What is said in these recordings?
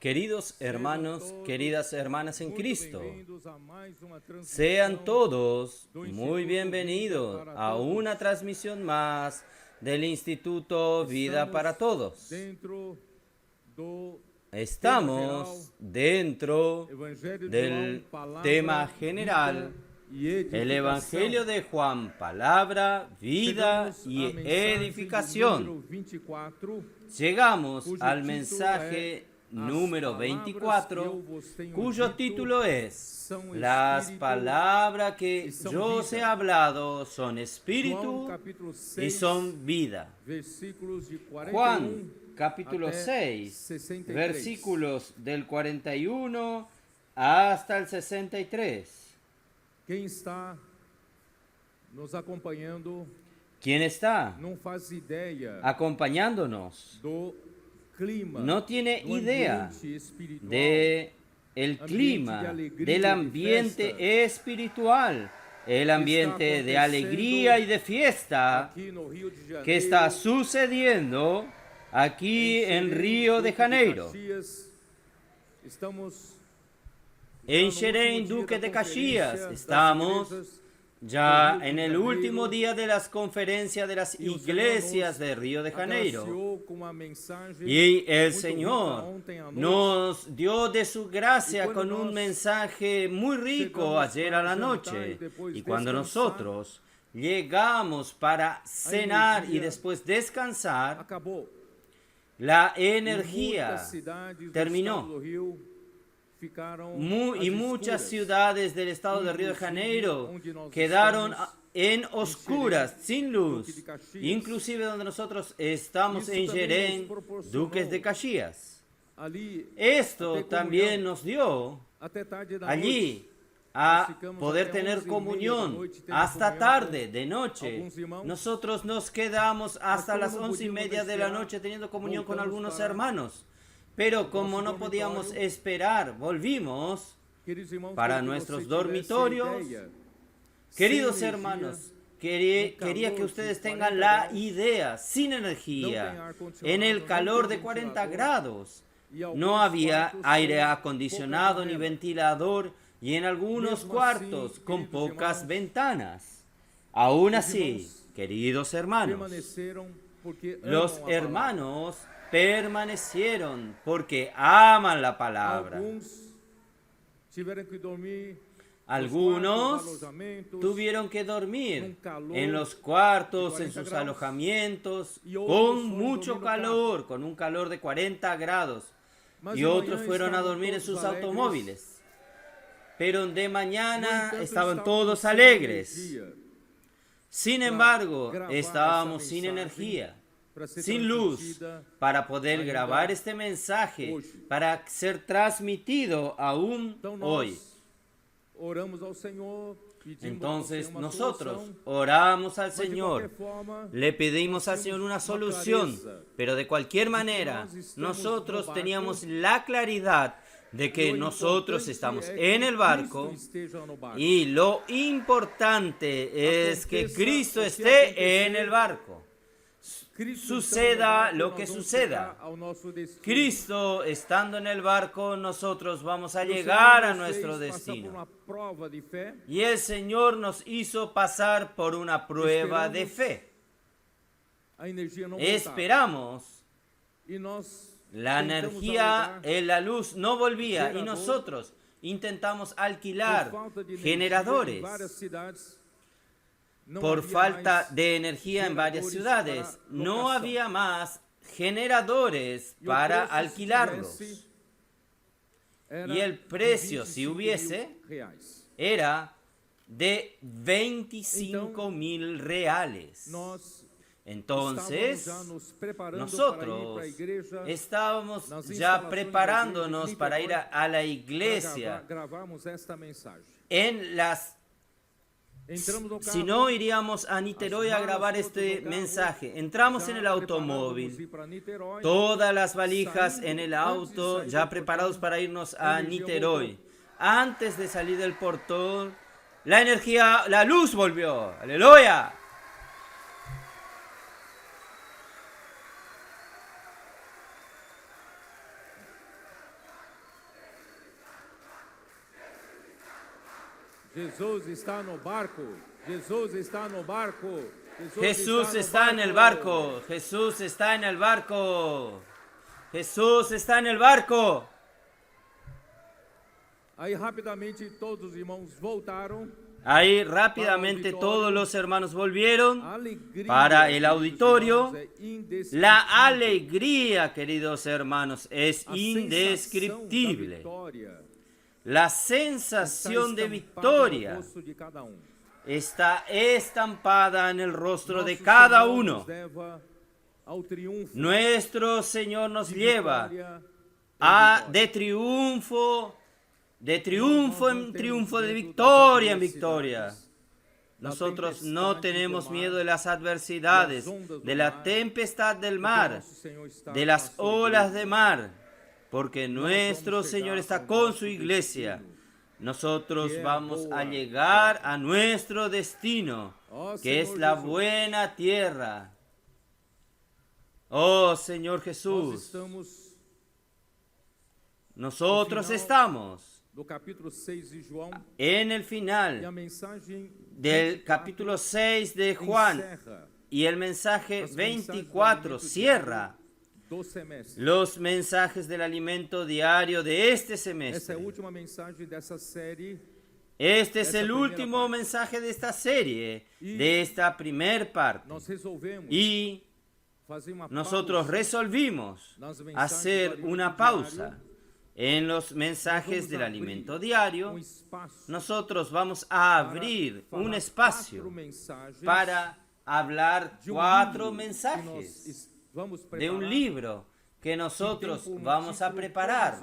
Queridos hermanos, queridas hermanas en Cristo, sean todos muy bienvenidos a una transmisión más del Instituto Vida para Todos. Estamos dentro del tema general, el Evangelio de Juan, palabra, vida y edificación. Llegamos al mensaje número 24, cuyo título es: Las palabras que yo os he hablado son espíritu y son vida. Juan capítulo 6, versículos del 41 hasta el 63. Quem está nos acompanhando ¿Quién está não faz ideia acompañándonos? do clima, No tiene do idea ambiente espiritual, de el clima, del ambiente espiritual, el ambiente de alegría y de fiesta aqui no Rio de Janeiro, que está sucediendo aquí en Río de Janeiro, Caxias. Estamos en Xerém, Duque de Caxias. Estamos ya en el último día de las conferencias de las iglesias de Río de Janeiro. Y el Señor nos dio de su gracia con un mensaje muy rico ayer a la noche. Y cuando nosotros llegamos para cenar y después descansar, acabou. la Muitas energía cidades do terminó. estado do Rio ficaram Y às muchas escuras. ciudades del estado de Río de Janeiro quedaron en oscuras, sin luz, inclusive donde nosotros estamos en Xerém, Duques de Caxias. Ali, Esto até también comunhão, nos dio até tarde da allí noite. a poder tener comunión hasta tarde, de noche. alguns irmãos. Nosotros nos quedamos hasta como las no 11:30 de la podíamos noche teniendo comunión con voltamos algunos para hermanos. Pero como no podíamos dormitorio. esperar, volvimos Queridos irmãos, para queria que nuestros você tivesse dormitorios. ideia, Queridos sem hermanos, energia, quería que calor ustedes de tengan 40 la grados, idea, sin no tem energía, ar-condicionado, en el no calor tem de 40 ventilador, grados. y algunos No había cuartos aire con acondicionado poca ni janela. ventilador y en algunos Mesmo cuartos assim, con queridos pocas irmãos, ventanas. Aún os así, irmãos queridos hermanos, permaneceram porque los amam a palavra. hermanos permanecieron porque aman la palabra. Alguns tiveram que dormir Algunos nos alojamentos, tuvieron que dormir un calor en los cuartos, de en 40 sus grados, alojamientos, y otros con fueron mucho dormir no calor, con un calor de 40 grados, mas y de otros manhã fueron a estavam dormir en todos sus alegres. automóviles. Pero de No mañana entanto, estaban estávamos todos sem alegres. energia Sin para embargo, gravar estábamos esa sin mensaje, energía, para ser sin luz, transmitida para poder ainda grabar este mensaje, hoje. para ser transmitido aún Então nós hoy. oramos ao Senhor, pedimos Entonces a você uma nosotros solução, oramos al mas de Señor, qualquer forma, le pedimos al nós Señor temos una uma solución, clareza pero de cualquier que manera nós estamos nosotros no barco, teníamos la claridad de que lo nosotros importante estamos é que en el barco, Cristo esteja no barco. y lo importante es que Aconteça Cristo o que esté acontecer, en el barco. Cristo Suceda estando no lo barco, que nós vamos suceda. chegar ao nosso destino. Cristo estando en el barco, nosotros vamos a E o llegar Senhor a nos nuestro fez passar por destino. uma prova de fé, Y el Señor nos hizo pasar por una prueba de fe. a energia não voltava. Esperamos, E nós la tentamos energía, alugar la luz no volvía y gerador, nosotros intentamos por alquilar falta de energia generadores em várias cidades. Não por havia falta mais de energía en varias geradores ciudades. para No locação. había más generadores E o para preço, se alquilarlos. tivesse, era Y el de precio, si 25.000 hubiese, reais. era de 25.000 reales. Nós Entonces, estávamos já nos preparando nosotros para ir para a igreja, estábamos nas ya instalações preparándonos da igreja para ir a la para iglesia. gravarmos esta mensagem. En las, Entramos no carro, si no, iríamos a Niterói a malas grabar todas este no carro, mensaje. Entramos já en el preparávamos automóvil, ir para Niterói, todas las valijas saindo, en el antes de auto, sair ya del preparados portón, para irnos a a energía Niterói. voltó. Antes de salir del portón, la energía, la luz volvió. ¡Aleluya! Jesus está no barco. Jesus está no barco. Jesús está en el barco. Jesús está en el barco. Jesús está en el barco. Aí rapidamente todos os irmãos voltaram. Ahí rápidamente todos los hermanos volvieron para el auditorio. La alegría, queridos hermanos, es indescriptible. La sensación de victoria está estampada en el rostro de cada uno. Nuestro Señor nos lleva de triunfo en triunfo, de victoria en victoria. Nosotros no tenemos miedo de las adversidades, de la tempestad del mar, de las olas de mar, porque nuestro Señor está con su iglesia. Nosotros vamos a llegar a nuestro destino, que es la buena tierra. Oh Señor Jesús, nosotros estamos do capítulo 6 de João, en el final del capítulo 6 de Juan, y el mensaje 24 cierra los mensajes del alimento diario de este semestre. Este es el último mensaje de esta serie, de esta primer parte. Y nosotros resolvimos hacer una pausa en los mensajes del alimento diario. Nosotros vamos a abrir un espacio para hablar 4 mensajes de un libro que nosotros vamos a preparar,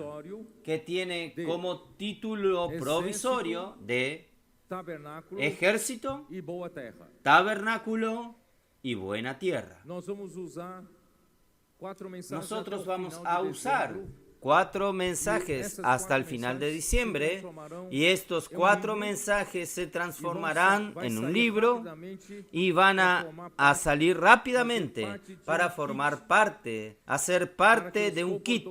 que tiene como título provisorio de Ejército, Tabernáculo y Buena Tierra. Nosotros vamos a usar 4 mensajes hasta el final de diciembre, y estos 4 mensajes se transformarán en un libro y van a salir rápidamente para formar parte, hacer parte de un kit,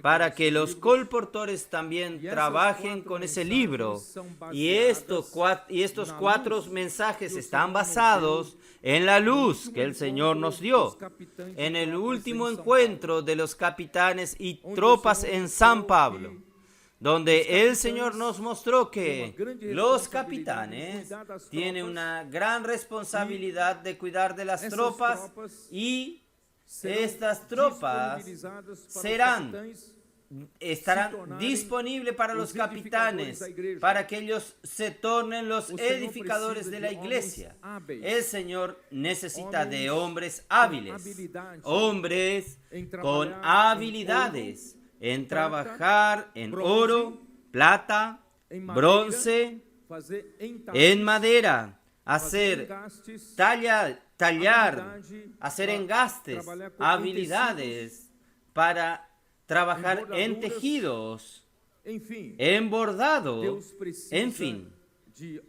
para que los colportores también trabajen con ese libro. Y estos 4 mensajes están basados en la luz que el Señor nos dio en el último encuentro de los capitanes y tropas en San Pablo, donde el Señor nos mostró que los capitanes tienen una gran responsabilidad de cuidar de las tropas, y estas tropas estarán disponibles para los capitanes, para que ellos se tornen los edificadores de la iglesia. El Señor necesita de hombres hábiles, hombres con habilidades en trabajar en oro, plata, bronce, en madera, tallar, hacer engastes, habilidades para trabajar en tejidos, en bordados, en fin.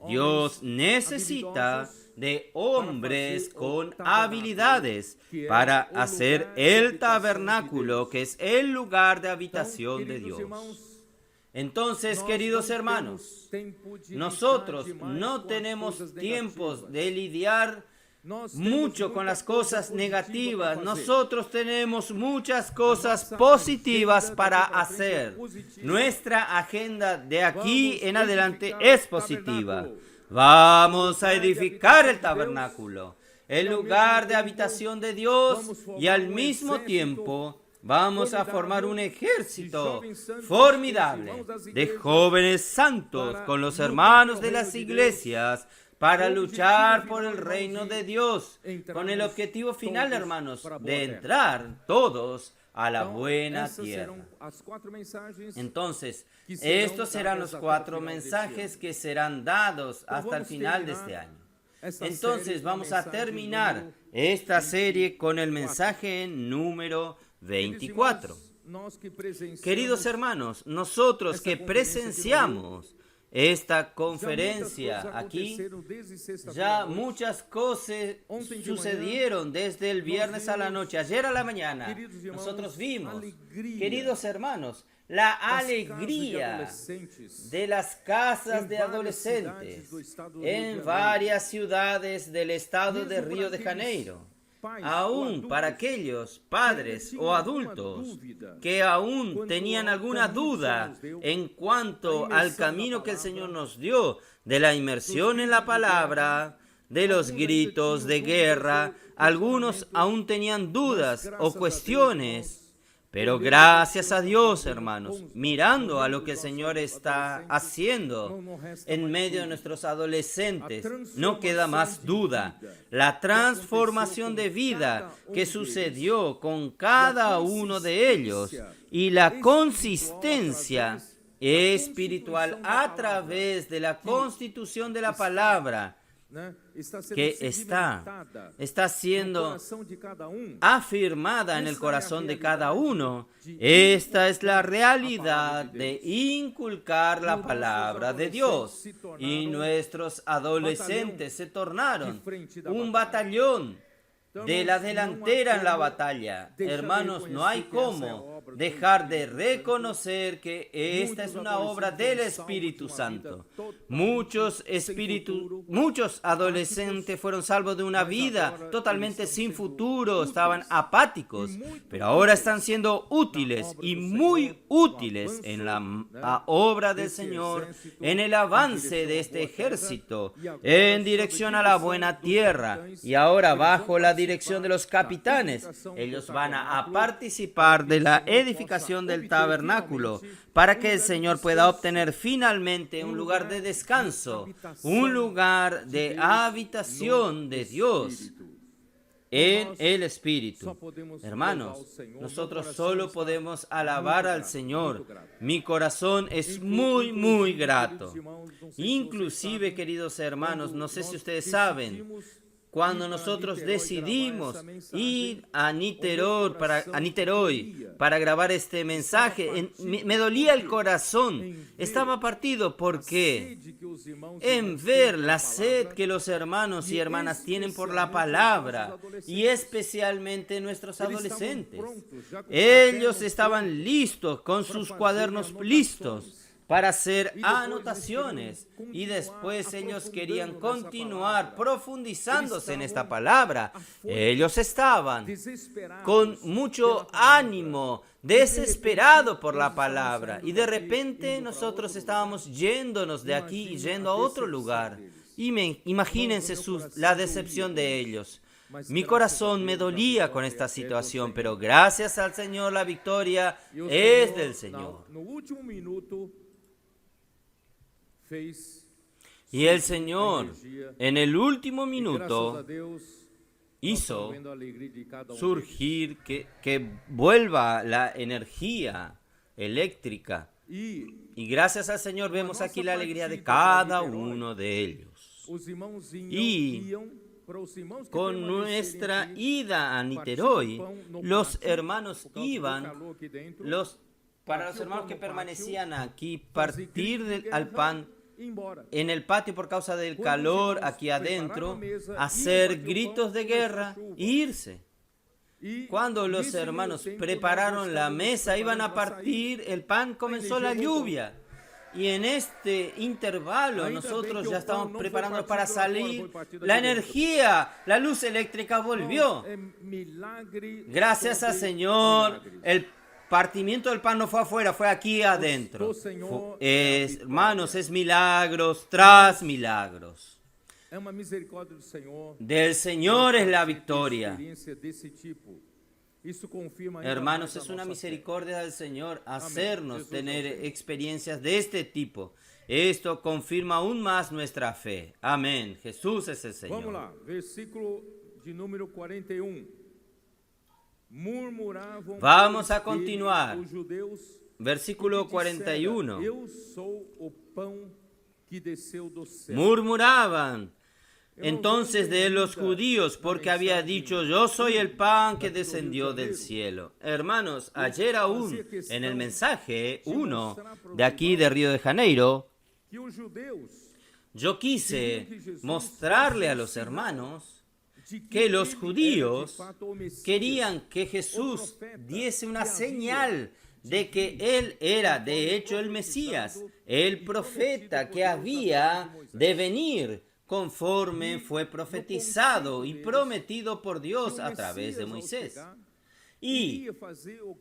Dios necesita de hombres con habilidades para hacer el tabernáculo, que es el lugar de habitación de Dios. Entonces, queridos hermanos, nosotros no tenemos tiempos de lidiar mucho con las cosas negativas. Nosotros tenemos muchas cosas positivas para hacer. Nuestra agenda de aquí en adelante es positiva. Vamos a edificar el tabernáculo, el lugar de habitación de Dios, y al mismo tiempo vamos a formar un ejército formidable de jóvenes santos con los hermanos de las iglesias, para luchar por el reino de Dios, con el objetivo final, hermanos, de entrar todos a la buena tierra. Entonces, estos serán los 4 mensajes que serán dados hasta el final de este año. Entonces, vamos a terminar esta serie con el mensaje número 24. Queridos hermanos, nosotros que presenciamos esta conferencia aquí, ya muchas cosas sucedieron desde el viernes a la noche. Ayer a la mañana nosotros vimos, queridos hermanos, la das casas de alegría adolescentes de las casas em de várias adolescentes cidades do estado do Rio de en Janeiro. varias ciudades del estado de Mesmo Río de para aqueles Janeiro, pais ou aún adultos para aquellos padres que o tinham adultos alguma dúvida que aún quanto tenían ao alguna caminho que o Senhor duda nos deu, en cuanto a al imersão na camino que el palavra, Señor nos dio, de la inmersión en la gritos de palabra, de los alguns ainda gritos tinham de dúvidas guerra, ou algunos questionamentos, aún tenían dudas mas o graças a Deus, cuestiones. irmãos, Pero olhando gracias aquilo a que Dios, está hermanos, fazendo com os mirando a olhando lo que el os Señor nossos está adolescentes, haciendo não resta en mais medio de dúvida. nuestros adolescentes, A no queda más transformação de duda. vida La que transformación aconteceu de com vida cada que um sucedió con e a cada uno de ellos y la consistência consistencia espiritual constituição da a través de la que constitución de la está, palabra né, está sendo que sedimentada está no siendo coração de cada afirmada en el Esa corazón es de la cada realidad uno. de Esta es la inculcar realidad la palabra de de Dios. inculcar la Nuestros palabra de adolescentes Dios. se tornaron Y nuestros adolescentes se tornaron de frente da un batalla. batallón Então, de la irmãos, delantera não há en la como batalla. deixar de Hermanos, no hay reconhecer que essa é a cómo obra do dejar de Espírito Santo. reconocer que esta es Muitos una obra adolescentes del foram salvos Espíritu de uma Santo. vida totalmente Muchos adolescentes fueron salvos de una mas vida agora totalmente eles estão sin sendo futuro, úteis estaban apáticos, e muito pero ahora úteis están siendo útiles na obra y do muy Senhor, no útiles avanço, en la né, obra del desse Señor, exército, en el em avance direção de à este boa terra, ejército, e agora, en sob dirección a la direção buena dos tierra. capitães, Y ahora eles vão bajo la dirección de los participar da capitanes, edificação do ellos van a tabernáculo, participar de la para que o Senhor edificación possa del obter tabernáculo, finalmente para que el lugar de Señor pueda descanso, obtener finalmente un lugar de descanso, habitação un lugar de de Deus habitación no de Dios Espírito. en Nós el só Espíritu. podemos Hermanos, louvar ao Senhor. nosotros Meu solo coração podemos está alabar muito al grato, Señor. muito grato. Mi corazón es Inclusive, muy queridos grato. irmãos, não sei se vocês Inclusive, sabem, queridos hermanos, quando no sé si nós ustedes saben, decidimos cuando ir para nosotros Niterói decidimos gravar essa mensagem, ir a o meu Niterói coração para grabar este mensaje, me dolía el corazón, em ver estaba partido a porque sede que os irmãos e en irmãs ver têm la pela sed palavra, que los hermanos y y hermanas tienen por la especialmente palabra los adolescentes. y especialmente nuestros Eles estavam adolescentes. prontos, já com Ellos cadernos estaban prontos listos con sus fazer cuadernos anotações. listos para hacer Y después anotaciones ellos y querían después ellos continuar querían aprofundando continuar nessa profundizándose en Ellos esta estaban palabra. afoitos, Ellos estaban desesperados con mucho pela palavra. ánimo, desesperado por la nós estamos palabra. saindo Y de daqui, repente indo para nosotros outro estábamos yéndonos de aquí y Imagina yendo a a otro decepção lugar. deles. Imagínense Irmãos, o meu coração la doía, decepción de ellos. mas Mi graças a corazón Deus, me a dolía con vitória esta é do situación, Senhor. pero gracias al Señor la victoria E o es Senhor, del Señor. No último minuto, fez Y el surgir a Señor energia, en el último e graças a minuto Deus, nós hizo estamos vendo a alegria de cada um deles. surgir que vuelva la energía eléctrica. Y gracias al Señor vemos aquí la alegría de cada uno de ellos. Os irmãos Y iam para os irmãos que con permanecerem nuestra aqui, ida a partir Niterói, do pão no los pátio, hermanos por causa do iban, calor aqui dentro, para los partir o hermanos pão que no permanecían aquí, fazer partir grito de al guerra pan e ir embora. en el patio por causa del Cuando calor llegamos, aquí prepararon adentro, la mesa, hacer iban, gritos de comenzó a guerra chuva. e irse. Y Cuando los nesse hermanos meio tempo, prepararon nós la estávamos mesa, iban a preparando partir, el pan comenzó la energía voltou. lluvia. Y en este intervalo Ainda nosotros bem que ya o estamos pão não preparando foi para partido lá fora, salir. foi partido La aqui dentro. energía, la luz eléctrica volvió. É milagre Gracias al sobre Señor, milagres. el partimiento del pan no fue afuera, fue aquí adentro. Señor Hermanos, es milagros tras milagros. É uma misericórdia do Senhor. Del Señor es la Ter victoria. experiência desse tipo. Isso confirma ainda Hermanos, mais a es una nossa fé. misericordia del Señor hacernos Jesús, tener amén. experiencias de este tipo. Esto confirma aún más nuestra fe. Amén. Jesús es el Vamos Señor. lá, versículo de número 41. Murmuravam, Vamos a pois, continuar. dele os judeus, Versículo porque dissera, 41. Eu sou o pão que desceu do céu. Murmuraban entonces de los judíos porque había dicho, yo soy el pan que descendió del cielo. Hermanos, ayer aún en el mensaje 1 de aquí de Río de Janeiro, Que os judeus yo quise mostrarle a los hermanos que los judíos querían que Jesús diese una señal de que él era de hecho el Mesías, el profeta que había de venir, conforme fue profetizado y prometido por Dios a través de Moisés. Y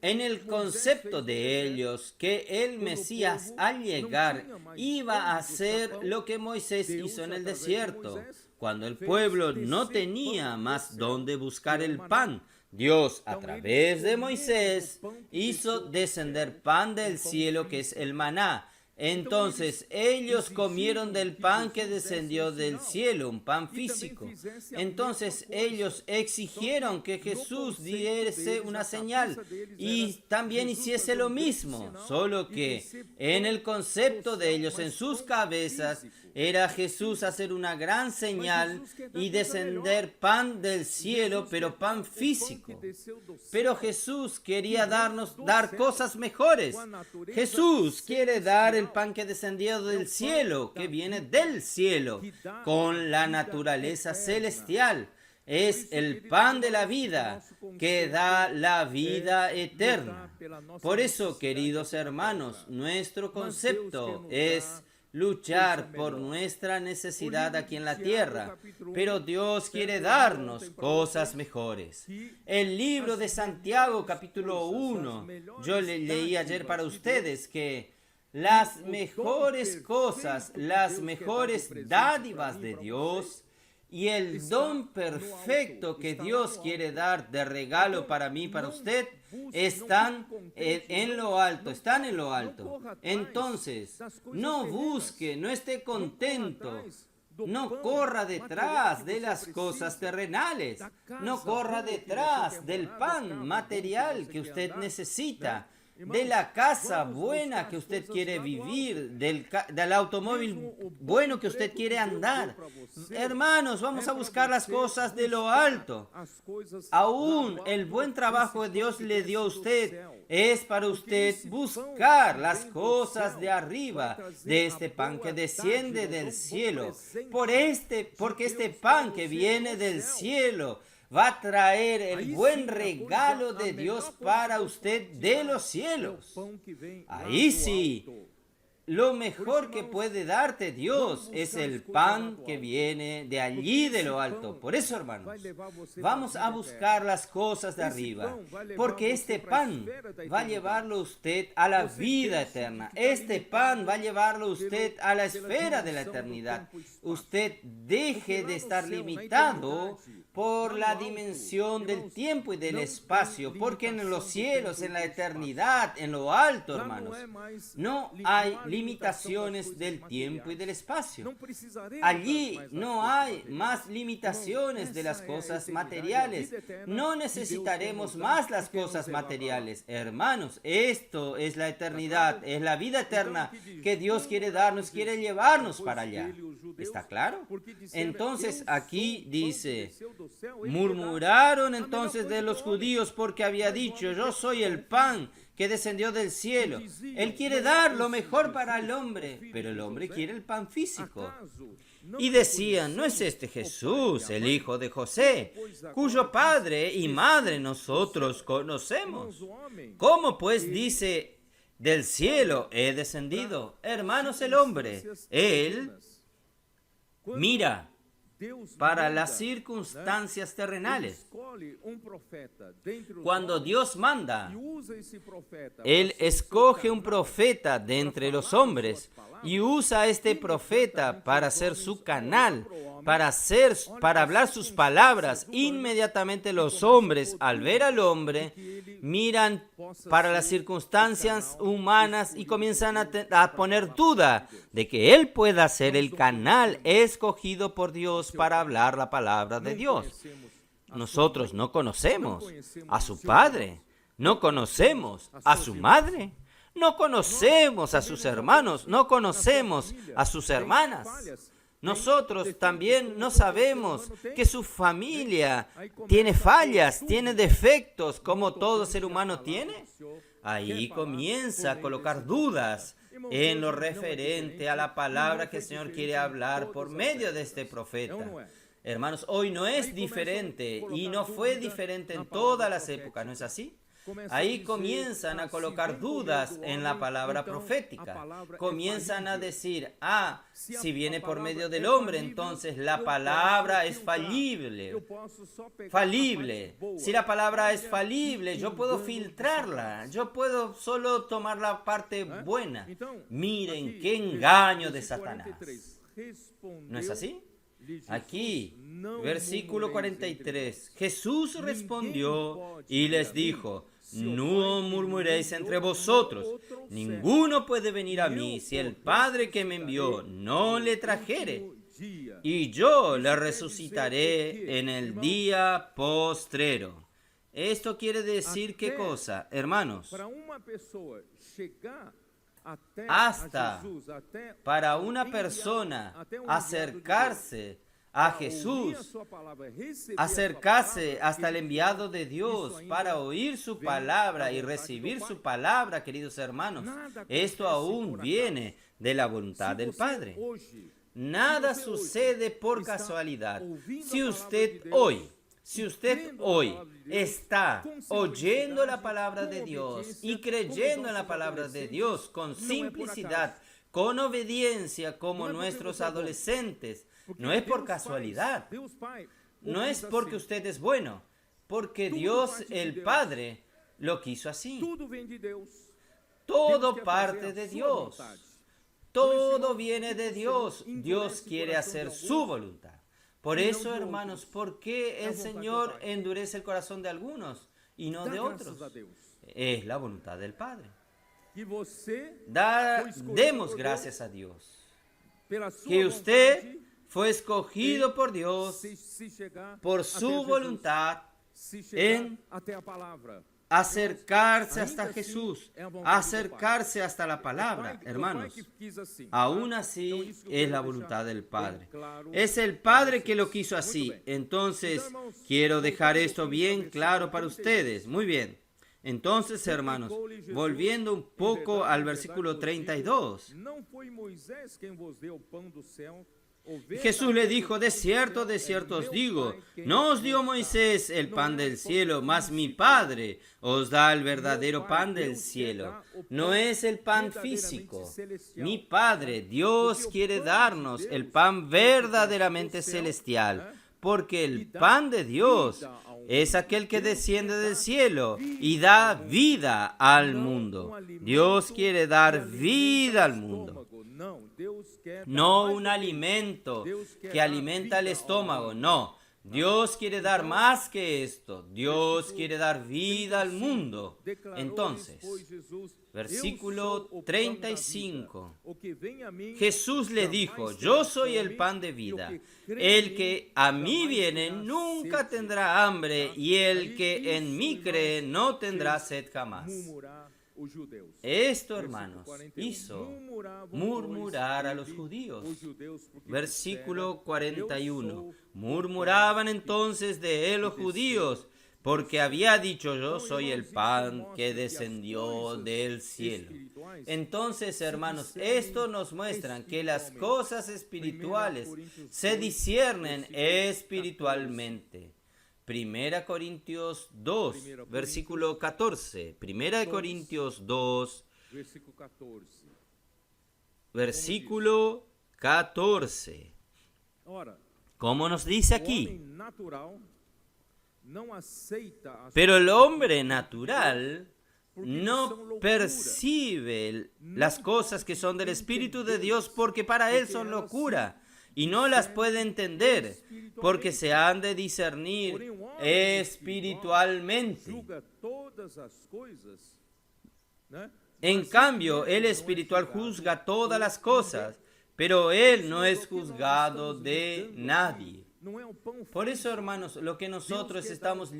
en el concepto de ellos, que el Mesías al llegar iba a hacer lo que Moisés hizo en el desierto, cuando el pueblo no tenía más dónde buscar el pan. Dios, a través de Moisés, hizo descender pan del cielo, que es el maná. Entonces ellos comieron del pan que descendió del cielo, un pan físico. Entonces ellos exigieron que Jesús diese una señal y también hiciese lo mismo, solo que en el concepto de ellos, en sus cabezas, era Jesús hacer una gran señal y descender pan del cielo, pero pan físico. Pero Jesús quería dar cosas mejores. Jesús quiere dar el pan que descendió del cielo, que viene del cielo, con la naturaleza celestial. Es el pan de la vida, que da la vida eterna. Por eso, queridos hermanos, nuestro concepto es luchar por nuestra necesidad aquí en la tierra, pero Dios quiere darnos cosas mejores. El libro de Santiago, capítulo 1, yo leí ayer para ustedes que las mejores cosas, las mejores dádivas de Dios y el don perfecto que Dios quiere dar de regalo para mí, para usted, están en lo alto, están en lo alto. Entonces, no busque, no esté contento, no corra detrás de las cosas terrenales, no corra detrás del pan material que usted necesita, de la casa buena que usted quiere vivir, del automóvil bueno que usted quiere andar. Hermanos, vamos a buscar las cosas de lo alto. Aún el buen trabajo que Dios le dio a usted es para usted buscar las cosas de arriba, de este pan que desciende del cielo. Porque este pan que viene del cielo va a traer el buen regalo de Dios para usted de los cielos. Ahí sí, lo mejor que puede darte Dios es el pan que viene de allí de lo alto. Por eso, hermanos, vamos a buscar las cosas de arriba, porque este pan va a llevarlo usted a la vida eterna. Este pan va a llevarlo usted a la esfera de la eternidad. Usted deje de estar limitado por la dimensión del tiempo y del espacio, porque en los cielos, en la eternidad, en lo alto, hermanos, no hay limitaciones del tiempo y del espacio. Allí no hay más limitaciones de las cosas materiales. No necesitaremos más las cosas materiales. Hermanos, esto es la eternidad, es la vida eterna que Dios quiere darnos, quiere llevarnos para allá. ¿Está claro? Entonces aquí dice: murmuraron entonces de los judíos porque había dicho: yo soy el pan que descendió del cielo. Él quiere dar lo mejor para el hombre, pero el hombre quiere el pan físico. Y decían: ¿no es este Jesús, el hijo de José, cuyo padre y madre nosotros conocemos? ¿Cómo pues dice: del cielo he descendido? Hermanos, el hombre, él mira para las circunstancias terrenales. Cuando Dios manda, Él escoge un profeta de entre los hombres y usa a este profeta para ser su canal, para hablar sus palabras. Inmediatamente los hombres, al ver al hombre, miran para las circunstancias humanas y comienzan a poner duda de que Él pueda ser el canal escogido por Dios para hablar la palabra de Dios. Nosotros no conocemos a su padre, no conocemos a su madre, no conocemos a sus hermanos, no conocemos a sus hermanas. Nosotros también no sabemos que su familia tiene fallas, tiene defectos, como todo ser humano tiene. Ahí comienza a colocar dudas en lo referente a la palabra que el Señor quiere hablar por medio de este profeta. Hermanos, hoy no es diferente y no fue diferente en todas las épocas, ¿no es así? Ahí comienzan a colocar dudas en la palabra profética. Comienzan a decir, si viene por medio del hombre, entonces la palabra es falible. Falible. Si la palabra es falible, yo puedo filtrarla. Yo puedo solo tomar la parte buena. Miren qué engaño de Satanás. ¿No es así? Aquí, versículo 43. Jesús respondió y les dijo: no murmuréis entre vosotros. Ninguno puede venir a mí si el Padre que me envió no le trajere. Y yo le resucitaré en el día postrero. Esto quiere decir ¿qué cosa, hermanos? Hasta para una persona acercarse a Jesús, acercarse hasta el enviado de Dios para oír su palabra y recibir su palabra, queridos hermanos, esto aún viene de la voluntad del Padre. Nada sucede por casualidad. Si usted hoy está oyendo la palabra de Dios y creyendo en la palabra de Dios con simplicidad, con obediencia, como nuestros adolescentes, no es por casualidad, no es porque usted es bueno, porque Dios el Padre lo quiso así. Todo parte de Dios, todo viene de Dios. Dios quiere hacer su voluntad. Por eso, hermanos, ¿por qué el Señor endurece el corazón de algunos y no de otros? Es la voluntad del Padre. Demos gracias a Dios que usted fue escogido por Dios por su voluntad en acercarse hasta Jesús, acercarse hasta la palabra, hermanos. Aún así es la voluntad del Padre. Es el Padre que lo quiso así. Entonces, quiero dejar esto bien claro para ustedes. Muy bien. Entonces, hermanos, volviendo un poco al versículo 32. Jesús le dijo: de cierto os digo, no os dio Moisés el pan del cielo, mas mi Padre os da el verdadero pan del cielo. No es el pan físico. Mi Padre, Dios, quiere darnos el pan verdaderamente celestial, porque el pan de Dios es aquel que desciende del cielo y da vida al mundo. Dios quiere dar vida al mundo. No un alimento que alimenta el estómago, no. Dios quiere dar más que esto. Dios quiere dar vida al mundo. Entonces, versículo 35. Jesús le dijo: yo soy el pan de vida. El que a mí viene nunca tendrá hambre, y el que en mí cree no tendrá sed jamás. Esto, hermanos, hizo murmurar a los judíos. Versículo 41. Murmuraban entonces de él los judíos, porque había dicho: yo soy el pan que descendió del cielo. Entonces, hermanos, esto nos muestra que las cosas espirituales se disciernen espiritualmente. Primera Corintios 2, versículo 14. Primera Corintios 2, versículo 14. ¿Cómo nos dice aquí? Pero el hombre natural no percibe las cosas que son del Espíritu de Dios, porque para él son locura, y no las puede entender, porque se han de discernir espiritualmente. En cambio, el espiritual juzga todas las cosas, pero él no es juzgado de nadie. Por eso, hermanos, lo que nosotros estamos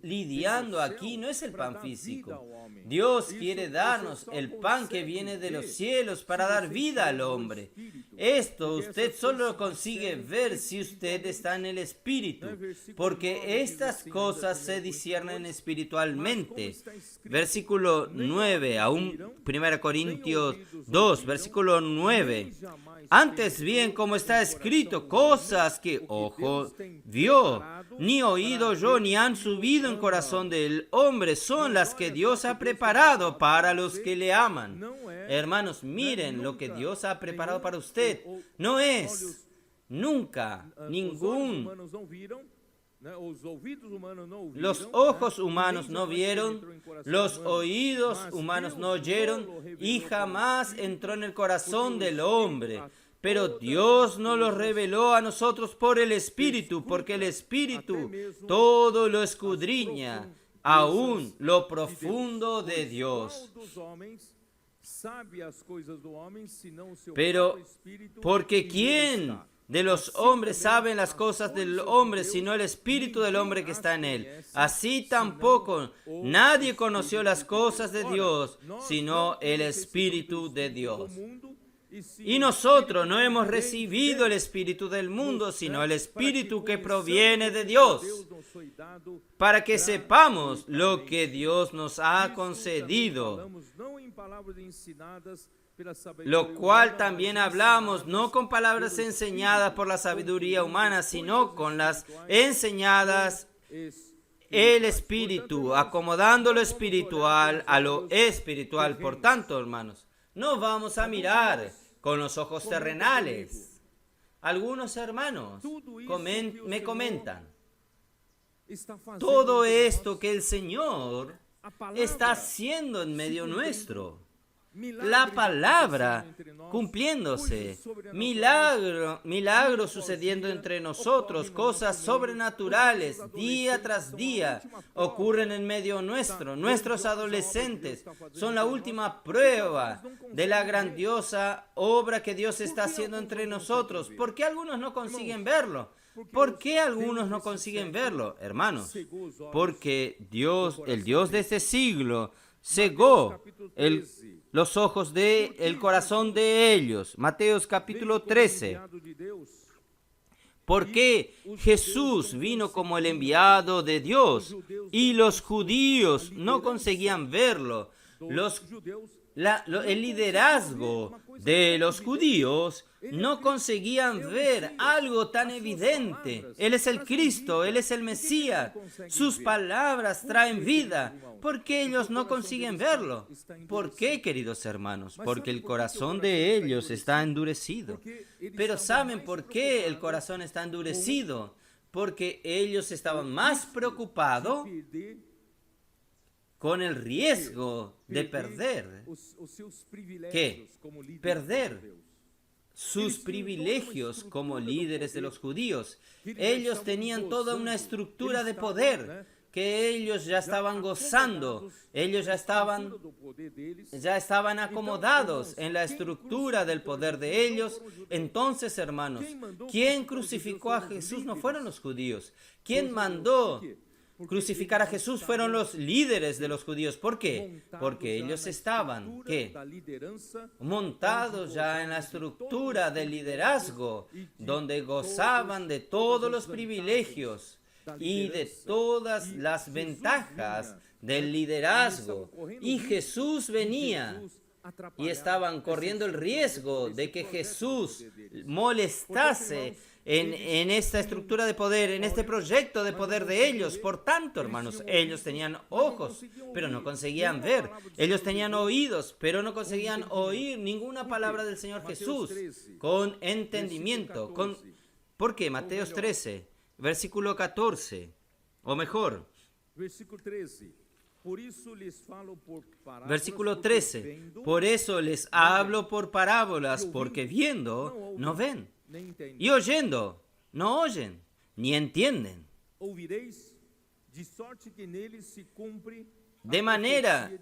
lidiando aquí no es el pan físico. Dios quiere darnos el pan que viene de los cielos para dar vida al hombre. Esto usted solo lo consigue ver si usted está en el Espíritu, porque estas cosas se disciernen espiritualmente. Versículo 9, aún 1 Corintios 2, versículo 9. Antes bien, como está escrito, cosas que ojo ojo vio, ni oído oyó, ni han subido en corazón del hombre, son las que Dios ha preparado para los que le aman. Hermanos, miren lo que Dios ha preparado para usted. No es nunca ningún... Los ojos humanos no vieron, los oídos humanos no oyeron y jamás entró en el corazón del hombre. Pero Dios nos lo reveló a nosotros por el Espíritu, porque el Espíritu todo lo escudriña, aún lo profundo de Dios. Pero, porque ¿quién de los hombres sabe las cosas del hombre, sino el espíritu del hombre que está en él? Así tampoco nadie conoció las cosas de Dios, sino el Espíritu de Dios. Y nosotros no hemos recibido el espíritu del mundo, sino el espíritu que proviene de Dios, para que sepamos lo que Dios nos ha concedido, lo cual también hablamos, no con palabras enseñadas por la sabiduría humana, sino con las enseñadas el Espíritu, acomodando lo espiritual a lo espiritual. Por tanto, hermanos, no vamos a mirar con los ojos terrenales. Algunos hermanos me comentan, todo esto que el Señor está haciendo en medio nuestro, la palabra cumpliéndose, milagro sucediendo entre nosotros, cosas sobrenaturales día tras día ocurren en medio nuestro. Nuestros adolescentes son la última prueba de la grandiosa obra que Dios está haciendo entre nosotros. ¿Por qué algunos no consiguen verlo? ¿Por qué algunos no consiguen verlo, hermanos? Porque Dios, el Dios de este siglo, cegó los ojos el corazón de ellos. Mateos capítulo 13. Porque Jesús vino como el enviado de Dios y los judíos no conseguían verlo. El liderazgo de los judíos no conseguían ver algo tan evidente. Él es el Cristo, Él es el Mesías. Sus palabras traen vida. ¿Por qué ellos no consiguen verlo? ¿Por qué, queridos hermanos? Porque el corazón de ellos está endurecido. Pero ¿saben por qué el corazón está endurecido? Porque ellos estaban más preocupados con el riesgo de perder. ¿Qué? Perder sus privilegios como líderes de los judíos. Ellos tenían toda una estructura de poder que ellos ya estaban gozando. Ellos ya estaban acomodados en la estructura del poder de ellos. Entonces, hermanos, ¿quién crucificó a Jesús? No fueron los judíos. ¿Quién mandó crucificar a Jesús? Fueron los líderes de los judíos. ¿Por qué? Porque ellos estaban, ¿qué? Montados ya en la estructura del liderazgo, donde gozaban de todos los privilegios y de todas las ventajas del liderazgo. Y Jesús venía y estaban corriendo el riesgo de que Jesús molestase en esta estructura de poder, en este proyecto de poder de ellos. Por tanto, hermanos, ellos tenían ojos, pero no conseguían ver. Ellos tenían oídos, pero no conseguían oír ninguna palabra del Señor Jesús con entendimiento. ¿Por qué? Mateos 13, versículo 14, o mejor, versículo 13. Por eso les hablo por parábolas, porque viendo no ven, y oyendo no oyen, ni entienden. De manera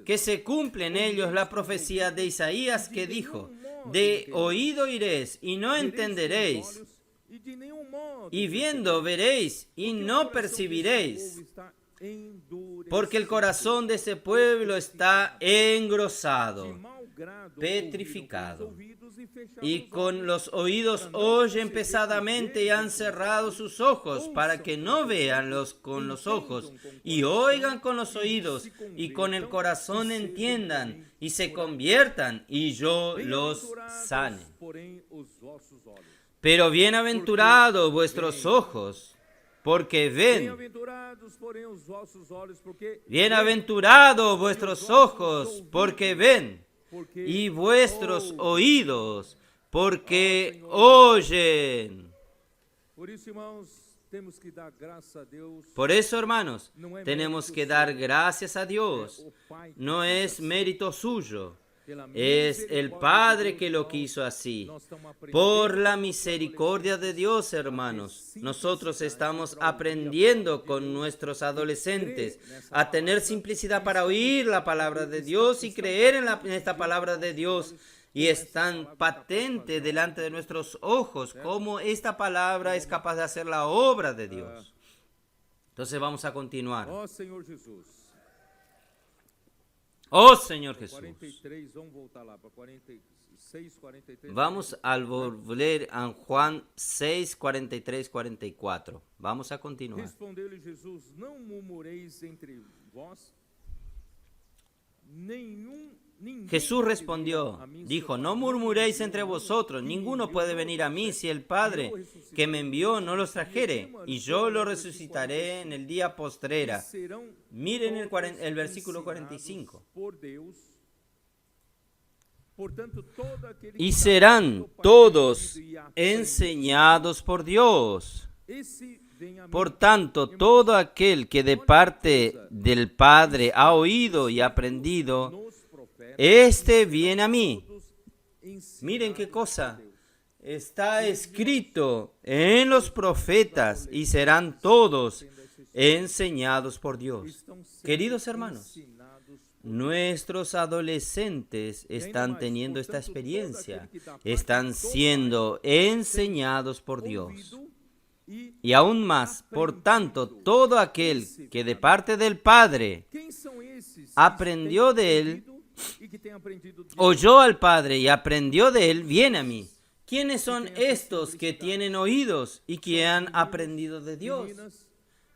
que se cumple en ellos la profecía de Isaías que dijo: de oído oiréis y no entenderéis, y viendo veréis y no percibiréis, porque el corazón de ese pueblo está engrosado, petrificado, y con los oídos oyen pesadamente y han cerrado sus ojos para que no vean con los ojos y oigan con los oídos y con el corazón entiendan y se conviertan y yo los sane. Pero bienaventurados vuestros ojos, porque ven. Bem-aventurados, porém, os vossos olhos, porque Bienaventurados vuestros ojos, porque ven. porque Y vuestros oídos, porque oyen. Por isso, irmãos, temos que dar graça a Deus. Por eso, hermanos, tenemos que dar gracias a Dios. O Pai No es mérito suyo, pela es el Padre que lo quiso así. nós estamos aprendendo Por la misericordia de Dios, hermanos, nosotros estamos aprendiendo con nuestros adolescentes a tener simplicidad para oír la palabra de Dios y creer en esta palabra de Dios. Y es tan patente delante de nuestros ojos cómo esta palabra es capaz de hacer la obra de Dios. Entonces vamos a continuar. Ó Senhor Jesus. Oh Señor Jesús. 43, vamos voltar lá para 46, 43. Vamos a volver a Juan 6, 43, 44. Vamos a continuar. Respondeu-lhe Jesus: Não murmureis entre vós. Ninguém Jesús respondió, a mim dijo, se no murmuréis entre vosotros, ninguno puede venir a mí si el Padre que me envió no los trajere, y yo lo resucitaré en el día postrera. serão Miren todos el versículo ensinados 45. por Deus. Portanto, todo aquele Y que serán está todos aprendido y aprende, enseñados por Dios. esse vem a mim. Por tanto, todo aquel que de parte del Padre ha oído y aprendido, Nos profetas, este viene a mí. todos ensinados Miren qué por cosa. Deus. Está escrito en los profetas y serán todos enseñados por Dios. Estão sendo Queridos hermanos, ensinados nuestros adolescentes están teniendo esta experiencia, están siendo enseñados por Dios. ouvido e Y aún más, por tanto, todo aquel que de parte del Padre quem são esses aprendió que têm de él, ouvido e que têm aprendido de oyó al Padre y aprendió de él, viene a mí. ¿Quiénes son estos que tienen oídos y que han aprendido de Dios? meninas?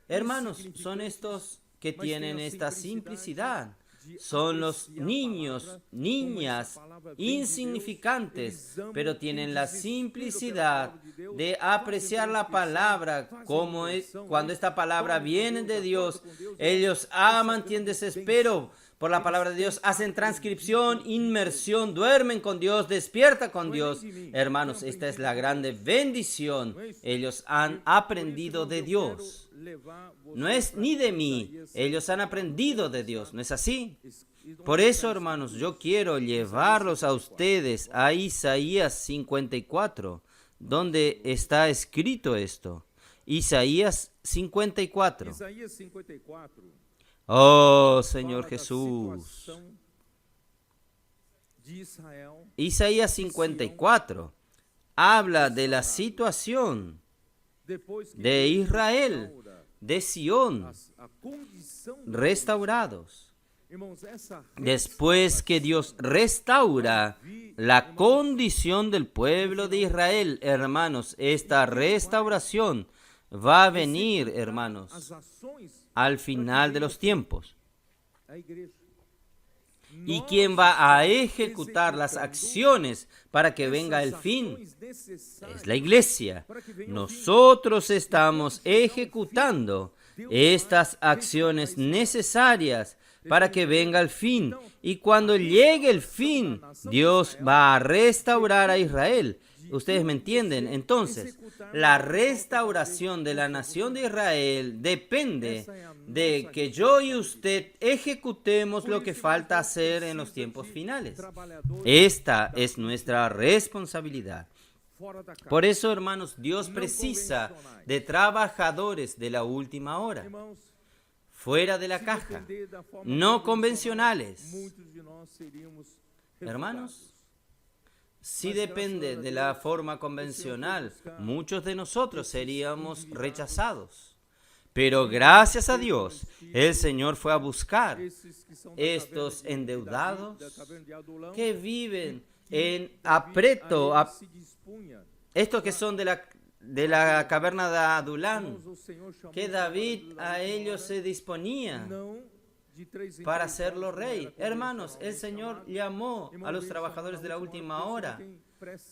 Hermanos, son estos que tienen esta simplicidad. Son los niños, niñas insignificantes, pero tienen la simplicidad de apreciar la palabra como es, cuando esta palabra viene de Dios. Ellos aman, tienen desespero por la palabra de Dios, hacen transcripción, inmersión, duermen con Dios, despiertan con Dios. Hermanos, esta es la grande bendición. Ellos han aprendido de Dios. No es ni de mí, ellos han aprendido de Dios, ¿no es así? Por eso, hermanos, yo quiero llevarlos a ustedes a Isaías 54, donde está escrito esto. Isaías 54. Isaías 54. Oh, Señor fala da Jesús. situação de Israel, Isaías 54 habla de la situación depois que de Deus Israel, restaura de Sión, a condição do restaurados. irmãos, essa Después que Dios restaura la condición del pueblo de Israel, hermanos, esta restauración va a venir, hermanos, as ações al final de los tiempos. da igreja. ¿Y Nós quién va a estamos ejecutar las executando acciones para que venga el essas fin? ações necessárias Es la iglesia. Nosotros estamos ejecutando estas acciones necesarias para que venga el fin. Y cuando llegue el fin, Dios va a restaurar a Israel. Ustedes me entienden. Entonces, la restauración de la nación de Israel depende de que yo y usted ejecutemos lo que falta hacer en los tiempos finales. Esta es nuestra responsabilidad. fora da casa. Por eso, hermanos, Dios precisa de trabajadores de la última hora, Irmãos, fuera de la se caja, depender da forma no convencional, convencionales. muitos de nós seríamos Hermanos, refugados. si depende de la forma convencional, muchos de nosotros seríamos rechazados. Pero gracias a Dios, el Señor fue a buscar Esses que são da estos caverna de endeudados Davi, da caverna de Adulão, que viven en Davi apreto, a ele se dispunha. estos que son de la caverna de Adulán, Irmãos, o Senhor chamou que David a ellos se disponía não de 3 em para 3 hacerlo anos, rey. como era Hermanos, el convencional, Señor llamó a los trabajadores de la última hora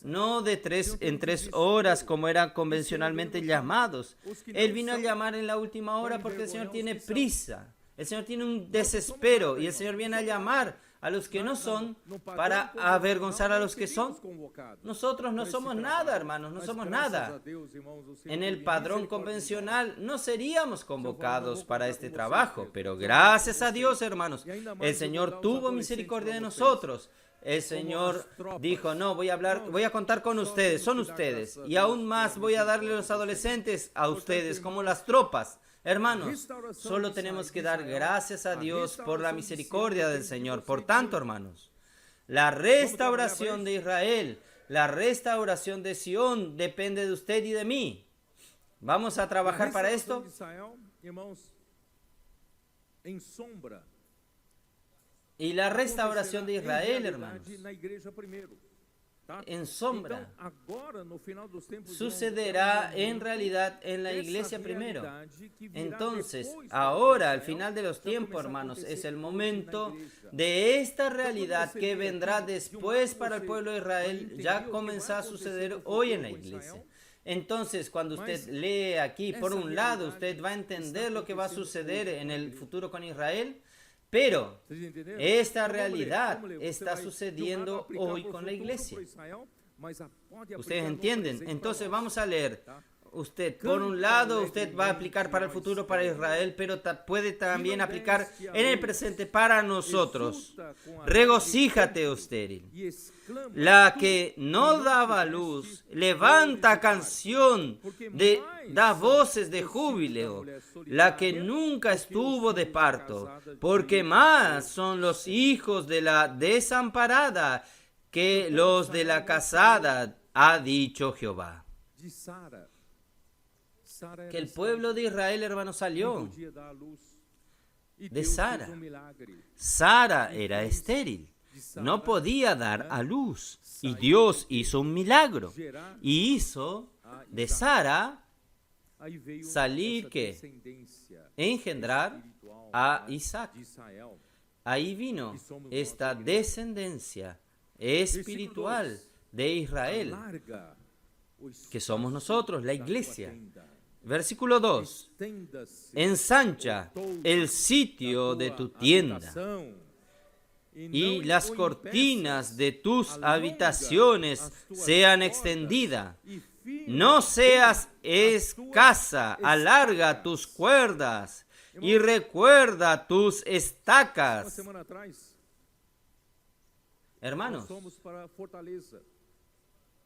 no de 3 en 3 horas como eran convencionalmente llamados. Él vino a llamar en la última hora porque el Señor tiene prisa. El Señor tiene un desespero y el Señor viene a llamar a los que no son para avergonzar a los que son. Nosotros no somos nada, hermanos, no somos nada. En el padrón convencional no seríamos convocados para este trabajo, pero gracias a Dios, hermanos, el Señor tuvo misericordia de nosotros. El Señor dijo, no, voy a contar con ustedes, son ustedes, y aún más voy a darle los adolescentes a ustedes como las tropas. Hermanos, solo tenemos que dar gracias a Dios por la misericordia del Señor. Por tanto, hermanos, la restauración de Israel, la restauración de Sión depende de usted y de mí. ¿Vamos a trabajar para esto? Y la restauración de Israel, hermanos, en sombra, sucederá en realidad en la iglesia primero. Entonces, ahora, al final de los tiempos, hermanos, es el momento de esta realidad que vendrá después para el pueblo de Israel, ya comenzó a suceder hoy en la iglesia. Entonces, cuando usted lee aquí, por un lado, usted va a entender lo que va a suceder en el futuro con Israel, pero esta realidad está sucediendo hoy con la iglesia. ¿Ustedes entienden? Entonces vamos a leer. Usted, por un lado, usted va a aplicar para el futuro para Israel, pero puede también aplicar en el presente para nosotros. Regocíjate, oh estéril. La que no daba luz, levanta canción, da voces de júbilo. La que nunca estuvo de parto, porque más son los hijos de la desamparada que los de la casada, ha dicho Jehová. Que el pueblo de Israel, hermano, salió de Sara. Sara era estéril, no podía dar a luz, y Dios hizo un milagro y hizo de Sara salir que engendrar a Isaac. Ahí vino esta descendencia espiritual de Israel, que somos nosotros, la iglesia. Versículo 2. Ensancha el sitio de tu tienda y las cortinas de tus habitaciones sean extendidas. No seas escasa, alarga tus cuerdas y recuerda tus estacas. Hermanos,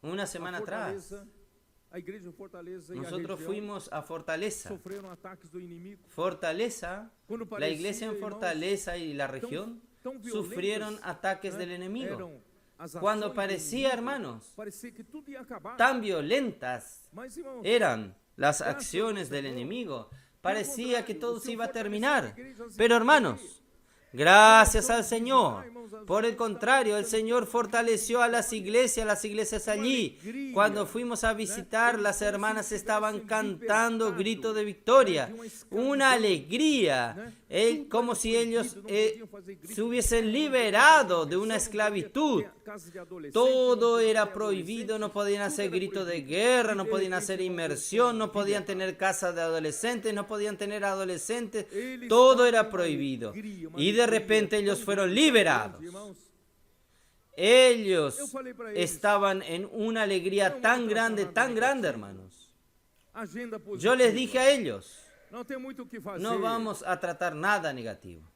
una semana atrás, nosotros fuimos a Fortaleza. Fortaleza, la iglesia en Fortaleza y la región sufrieron ataques del enemigo. Cuando parecía, hermanos, tan violentas eran las acciones del enemigo, parecía que todo se iba a terminar. Pero, hermanos, gracias al Señor. Por el contrario, el Señor fortaleció a las iglesias allí. Cuando fuimos a visitar, las hermanas estaban cantando grito de victoria, una alegría, como si ellos se hubiesen liberado de una esclavitud. Todo era prohibido, no podían hacer grito de guerra, no podían hacer inmersión, no podían tener casa de adolescentes, no podían tener adolescentes, todo era prohibido. Y de repente ellos fueron liberados. Ellos estaban en una alegría tan grande, hermanos. Yo les dije a ellos, no vamos a tratar nada negativo.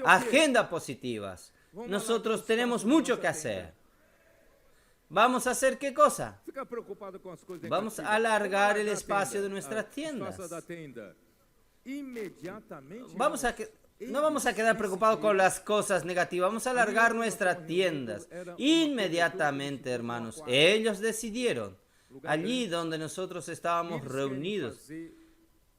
Agenda positivas. Nosotros tenemos mucho que hacer. ¿Vamos a hacer qué cosa? Vamos a alargar el espacio de nuestras tiendas. No vamos a quedar preocupados con las cosas negativas. Vamos a alargar nuestras tiendas. Inmediatamente, hermanos, ellos decidieron. Allí donde nosotros estábamos reunidos,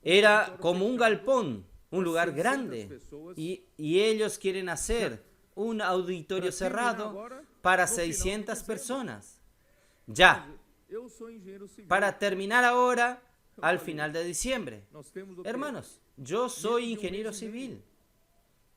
era como un galpón, un lugar grande. Y ellos quieren hacer un auditorio cerrado para 600 personas. Ya. Para terminar ahora, al final de diciembre. Hermanos, yo soy ingeniero civil.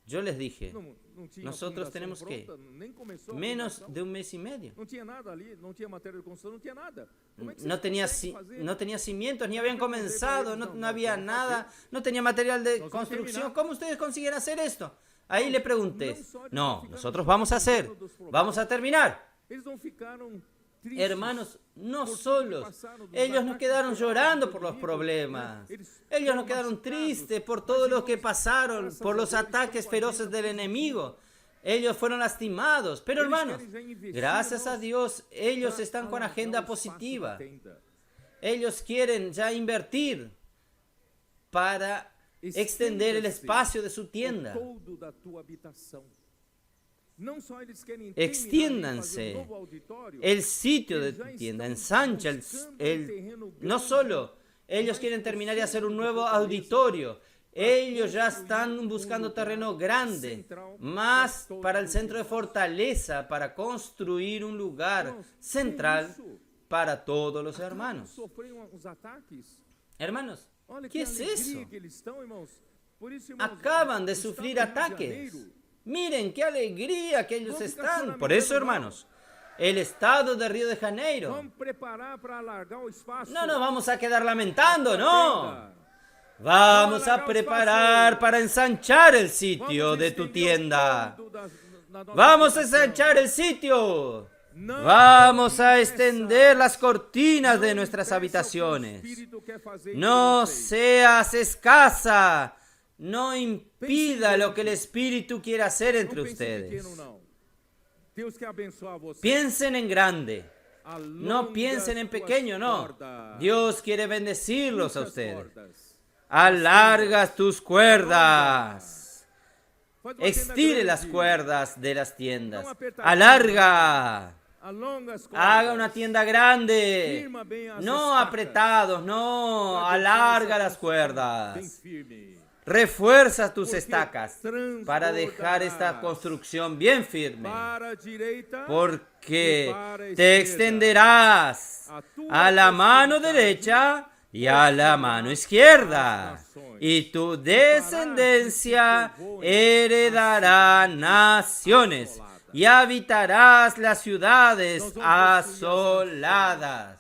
Yo les dije, não tinha nosotros fundação tenemos que pronta, nem começou a menos fundação. de un mes y medio. Não tinha nada ali, não tinha matéria de construção, não tinha nada. Como é que No vocês tenía, conseguem fazer? no tenía cimientos, ni habían comenzado, no había vamos nada, no tenía material de Nos vamos a construcción. terminar. ¿Cómo ustedes consiguieron hacer esto? Ahí le pregunté, No solo no, ficamos nosotros vamos a hacer, pensando dos problemas. vamos a terminar. Eles não ficaram tristes. Hermanos, no por solos, pasaron dos ellos no ataques quedaron terroristas llorando do por los inimigo, problemas. Eles Ellos foram no quedaron machucados. tristes por Mas, todo lo que irmãos, pasaron, graças por a los Deus, ataques estão com a feroces agenda del positiva. enemigo. Ellos fueron lastimados, pero Eles hermanos, querem já investir, gracias a irmãos, Dios, ellos para están con alargar agenda o espaço positiva. da tenda. Ellos quieren ya invertir para extender el espacio de su tienda. O todo da tua habitação. Não só eles querem Extiéndanse terminar e fazer um novo auditório, el sitio de eles tu já tienda, estão ensancha buscando um terreno no grande, solo ellos mais quieren terminar y por hacer un cento do nuevo Fortaleza, auditorio, para ellos ya construir están buscando lugar terreno grande, central más para para el todos centro de os Fortaleza, para construir un lugar Irmãos, central que isso? para todos los Acabam de hermanos. sofrer uns ataques. Hermanos, Olha ¿qué que es alegria eso? que eles estão, irmãos. Por isso, irmãos, Acaban de o estado sufrir do Rio de ataques. Janeiro, Miren qué alegría que ellos No ficar están. solamente Por eso, no. hermanos, el estado de Río de Janeiro. vamos preparar para alargar o espaço. No nos vamos a quedar lamentando, da no. tenda. Vamos a preparar para ensanchar el sitio Vamos de tu estender o tienda. todo da nossa Vamos a habitação. ensanchar el sitio. Não Vamos a impeça. extender las cortinas de Não nuestras impeça o que o habitaciones. Espírito quer fazer No em vocês. seas escasa. No impida lo que el Espíritu quiere hacer Não entre pense ustedes. pequeno, não. Deus quer abençoar você. Piensen en grande. Alonga No piensen en as tuas pequeño, no. cordas. Dios quiere bendecirlos a Muitas ustedes. cordas. Alargas tus cuerdas. Faz uma tenda Estire las grande. cuerdas de las tiendas. No apertadinho. Alarga. Alonga as cordas. Haga una tienda grande. Firma bem as No estacas. apretados, no. Para deixar Alarga essa las construção bem cuerdas. firme. Refuerza tus Porque estacas para dejar esta transbordarás construcción bien firme. Para a direita Porque y para te izquierda. extenderás A tu a la mano descendencia derecha y a la mano izquierda, las naciones. y tu descendencia heredará naciones y habitarás las ciudades asoladas.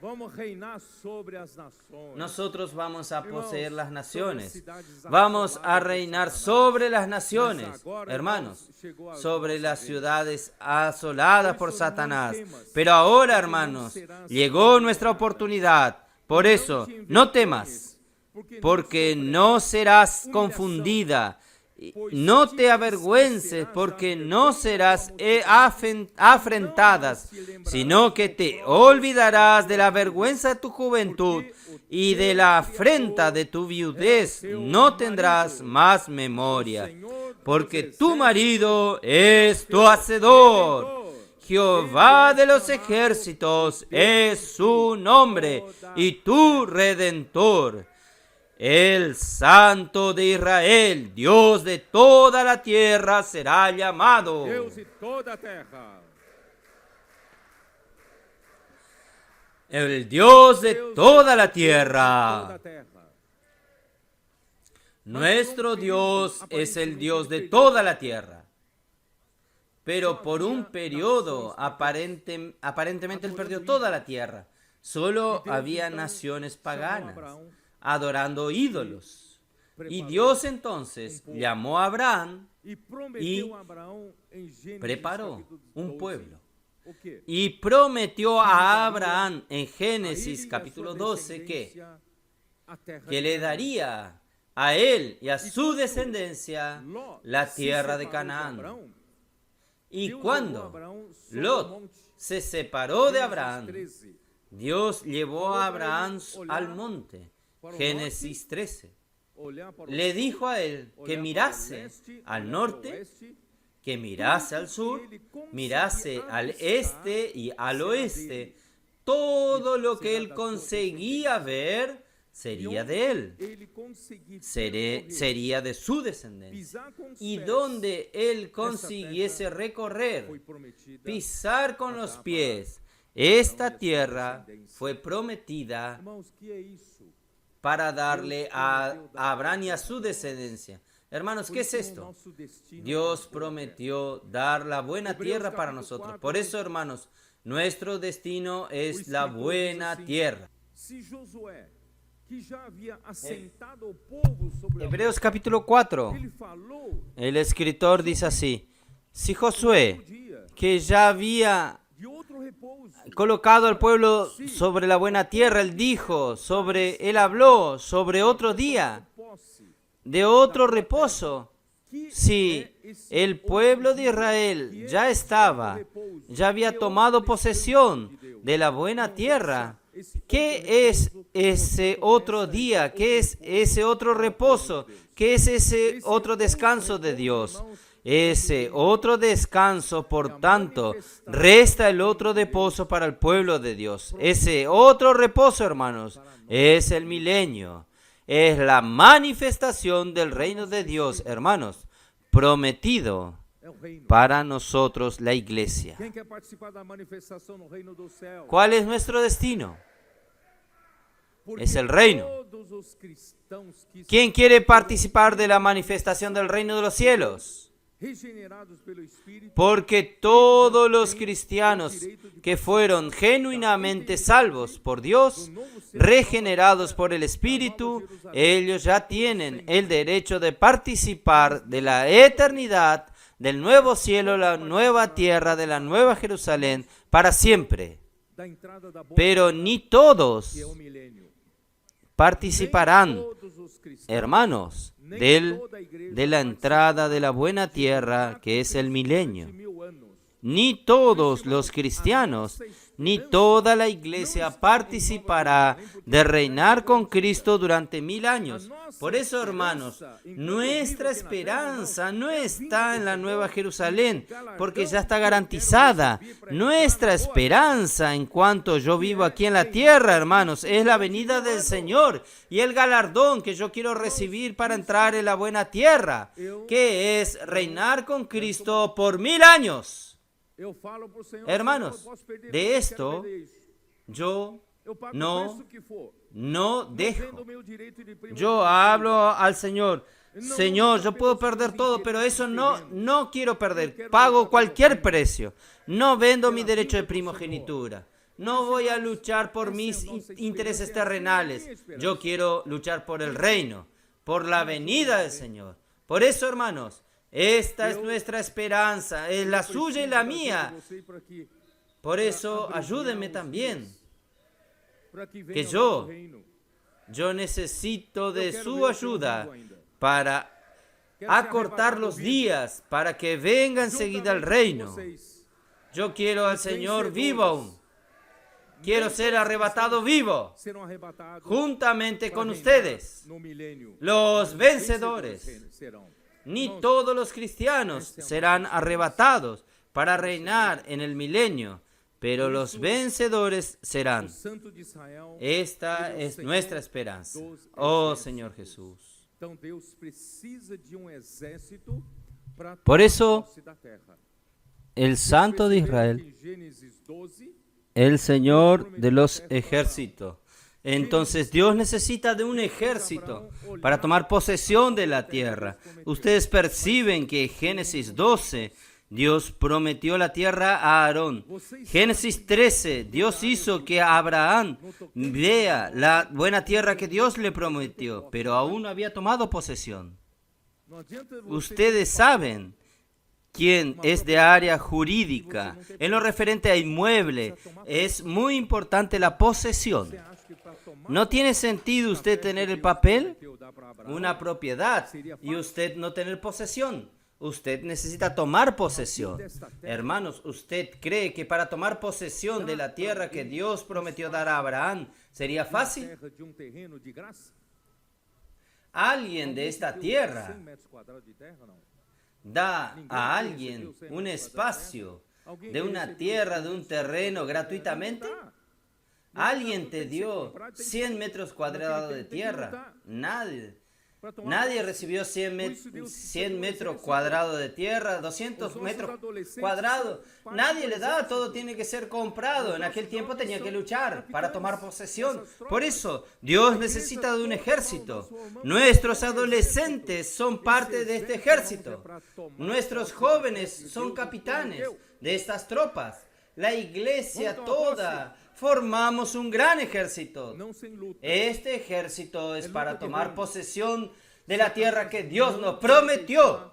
Vamos reinar sobre as nações. Nosotros vamos a poseer las sobre naciones, las ciudades vamos a asoladas por reinar Satanás. sobre las naciones, Mas agora, hermanos, irmãos, chegou a sobre nossa las vez. ciudades asoladas por Por eso no Satanás. temas, Pero ahora, porque hermanos, no serás llegó condenado. nuestra oportunidad. Por eso, te no envergonhes, temas, porque porque sofrerás no serás humillación. confundida. Pues No sí te avergüences, porque no serás afrentadas, sino que te olvidarás de la vergüenza de tu juventud y de la afrenta de tu viudez. No tendrás más memoria, porque tu marido es tu hacedor. Jehová de los ejércitos es su nombre y tu redentor. El Santo de Israel, Dios de toda la tierra, será llamado. Deus de toda a terra. El Dios de Deus toda la de toda tierra. a terra. Nuestro Dios es el Dios de toda la tierra. Pero por un periodo, aparentemente Él perdió toda la tierra. Solo había naciones paganas, adorando ídolos. Y Dios entonces llamó a Abraham E prometeu a Abraão em Gênesis preparó capítulo un 12, pueblo. O quê? Y prometió a Abraham en Génesis A capítulo sua 12 que descendência a terra le de daría a él y a su cuando descendencia Ló la se tierra de separou Canaán. Abraão, Y Deus levou a cuando Abraão sobre o Lot monte, se separó de Gênesis Abraham, 13, Dios llevó a Abraham olhar al monte. para o Génesis 13. olhar para o Le dijo a él que olhar para o mirase leste, al olhar para o norte, oeste, que mirase al sur, mirase al este y al oeste. Todo lo que él conseguía ver sería de él, ele conseguir sería de su descendencia. pisar com os Y pés, donde él consiguiese recorrer, foi prometida pisar con los pies, esta tierra fue prometida Irmãos, que é isso? para darle a Abraham y a su descendencia. Hermanos, ¿qué es esto? Dios prometió dar la buena tierra para nosotros. Por eso, hermanos, nuestro destino es la buena tierra. Hebreos capítulo 4, el escritor dice así: si Josué, que ya había colocado al pueblo sobre la buena tierra, él habló sobre otro día, de otro reposo. Si el pueblo de Israel ya había tomado posesión de la buena tierra, ¿qué es ese otro día? ¿Qué es ese otro reposo? ¿Qué es ese otro descanso de Dios? Ese otro descanso, por tanto, resta el otro reposo para el pueblo de Dios. Ese otro reposo, hermanos, es el milenio. Es la manifestación del reino de Dios, hermanos, prometido para nosotros, la iglesia. ¿Cuál es nuestro destino? Es el reino. ¿Quién quiere participar de la manifestación del reino de los cielos? Porque todos los cristianos que fueron genuinamente salvos por Dios, regenerados por el Espíritu, ellos ya tienen el derecho de participar de la eternidad, del nuevo cielo, la nueva tierra, de la nueva Jerusalén, para siempre. Pero ni todos participarán, hermanos, de la entrada de la buena tierra, que es el milenio. Ni todos los cristianos, ni toda la iglesia participará de reinar con Cristo durante 1000 años. Por eso, hermanos, nuestra esperanza no está en la Nueva Jerusalén, porque ya está garantizada. Nuestra esperanza, en cuanto yo vivo aquí en la tierra, hermanos, es la venida del Señor y el galardón que yo quiero recibir para entrar en la buena tierra, que es reinar con Cristo por 1000 años. Hermanos, de esto yo no dejo. Yo hablo al Señor: Señor, yo puedo perder todo, pero eso no quiero perder. Pago cualquier precio. No vendo mi derecho de primogenitura. No voy a luchar por mis intereses terrenales. Yo quiero luchar por el reino, por la venida del Señor. Por eso, hermanos, esta es nuestra esperanza, es la suya y la mía. Por eso, ayúdenme también, que yo necesito de su ayuda para acortar los días, para que venga enseguida el reino. Yo quiero al Señor vivo aún. Quiero ser arrebatado vivo, juntamente con ustedes, los vencedores. Ni todos los cristianos serán arrebatados para reinar en el milenio, pero los vencedores serán. Esta es nuestra esperanza. Oh Señor Jesús. Por eso, el Santo de Israel, el Señor de los ejércitos. Entonces Dios necesita de un ejército para tomar posesión de la tierra. Ustedes perciben que en Génesis 12 Dios prometió la tierra a Aarón. Génesis 13, Dios hizo que Abraham vea la buena tierra que Dios le prometió, pero aún no había tomado posesión. Ustedes saben quién es de área jurídica. En lo referente a inmueble, es muy importante la posesión. ¿No tiene sentido usted tener el papel, una propiedad, y usted no tener posesión? Usted necesita tomar posesión. Hermanos, ¿usted cree que para tomar posesión de la tierra que Dios prometió dar a Abraham sería fácil? Alguien de esta tierra da a alguien un espacio de una tierra, de un terreno gratuitamente. ¿Alguien te dio 100 metros cuadrados de tierra? Nadie. Nadie recibió 100 metros cuadrados de tierra, 200 metros cuadrados. Nadie le da, todo tiene que ser comprado. En aquel tiempo tenía que luchar para tomar posesión. Por eso, Dios necesita de un ejército. Nuestros adolescentes son parte de este ejército. Nuestros jóvenes son capitanes de estas tropas. La iglesia toda formamos un gran ejército. Este ejército es para tomar posesión de la tierra que Dios nos prometió.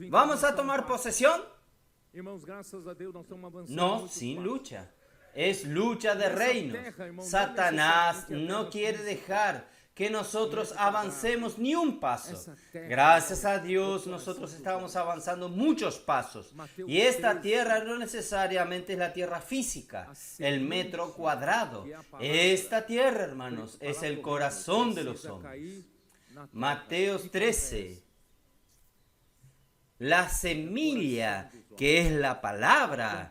¿Vamos a tomar posesión? No, sin lucha. Es lucha de reinos. Satanás no quiere dejar que nosotros avancemos ni un paso. Gracias a Dios nosotros estábamos avanzando muchos pasos. Y esta tierra no necesariamente es la tierra física, el metro cuadrado. Esta tierra, hermanos, es el corazón de los hombres. Mateo 13. La semilla, que es la palabra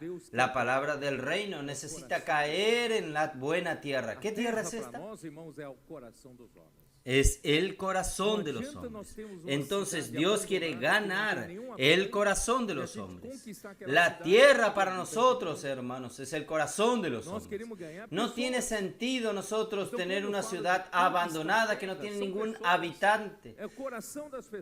del reino, necesita caer en la buena tierra. ¿Qué tierra es esta? Es el corazón de los hombres. Entonces Dios quiere ganar el corazón de los hombres. La tierra para nosotros, hermanos, es el corazón de los hombres. No tiene sentido nosotros tener una ciudad abandonada que no tiene ningún habitante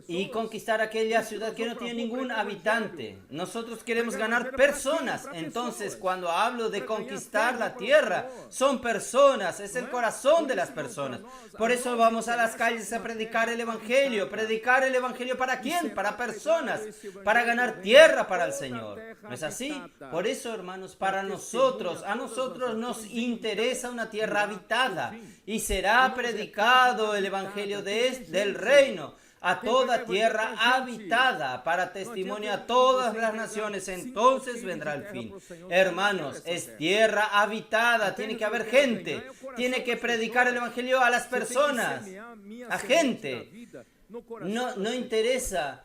y conquistar aquella ciudad que no tiene ningún habitante. Nosotros queremos ganar personas. Entonces, cuando hablo de conquistar la tierra, son personas, es el corazón de las personas. Por eso vamos a las calles a predicar el evangelio. ¿Predicar el evangelio para quién? Para personas, para ganar tierra para el Señor. ¿No es así? Por eso, hermanos, para nosotros, a nosotros nos interesa una tierra habitada y será predicado el evangelio del reino a toda tierra habitada para testimonio a todas las naciones. Entonces vendrá el fin. Hermanos, es tierra habitada, tiene que haber gente, tiene que predicar el evangelio a las personas, a gente. No interesa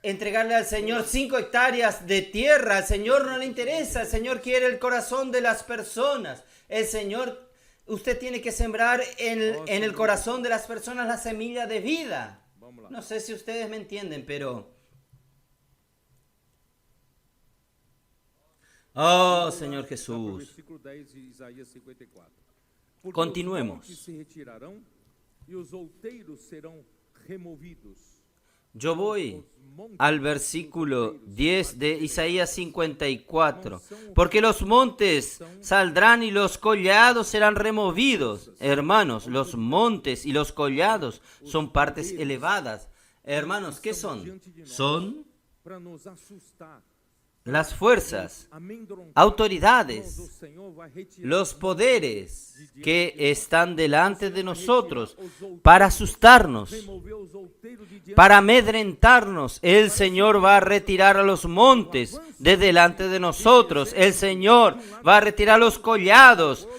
entregarle al Señor 5 hectáreas de tierra. Al Señor no le interesa. El Señor quiere el corazón de las personas. El Señor, usted tiene que sembrar en el corazón de las personas la semilla de vida. No sé si ustedes me entienden, pero... Oh, Señor Jesús. Continuemos. Yo voy al versículo 10 de Isaías 54. Porque los montes saldrán y los collados serán removidos. Hermanos, los montes y los collados son partes elevadas. Hermanos, ¿qué son? Son las fuerzas, autoridades, los poderes que están delante de nosotros para asustarnos, para amedrentarnos. El Señor va a retirar a los montes de delante de nosotros. El Señor va a retirar los collados,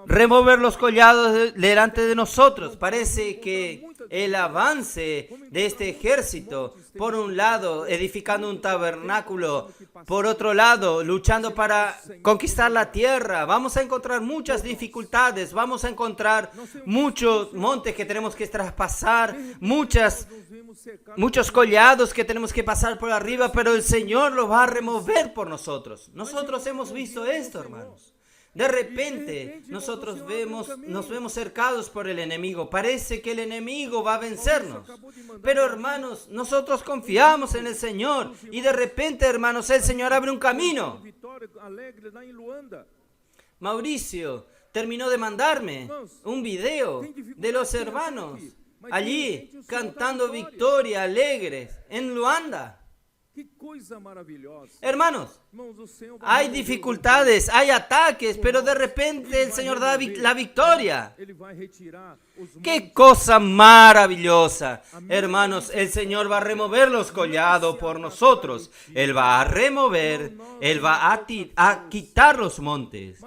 remover los collados delante de nosotros. Parece que el avance de este ejército, por un lado edificando un tabernáculo, por otro lado luchando para conquistar la tierra, vamos a encontrar muchas dificultades, vamos a encontrar muchos montes que tenemos que traspasar, muchos collados que tenemos que pasar por arriba, pero el Señor los va a remover por nosotros. Nosotros hemos visto esto, hermanos. De repente nosotros nos vemos cercados por el enemigo. Parece que el enemigo va a vencernos. Pero, hermanos, nosotros confiamos en el Señor. Y de repente, hermanos, el Señor abre un camino. Mauricio terminó de mandarme un video de los hermanos allí cantando victoria alegres en Luanda. Hermanos, hay dificultades, hay ataques, pero de repente el Señor da la victoria. ¡Qué cosa maravillosa! Hermanos, el Señor va a remover los collados por nosotros. Él va a remover, Él va a quitar los montes.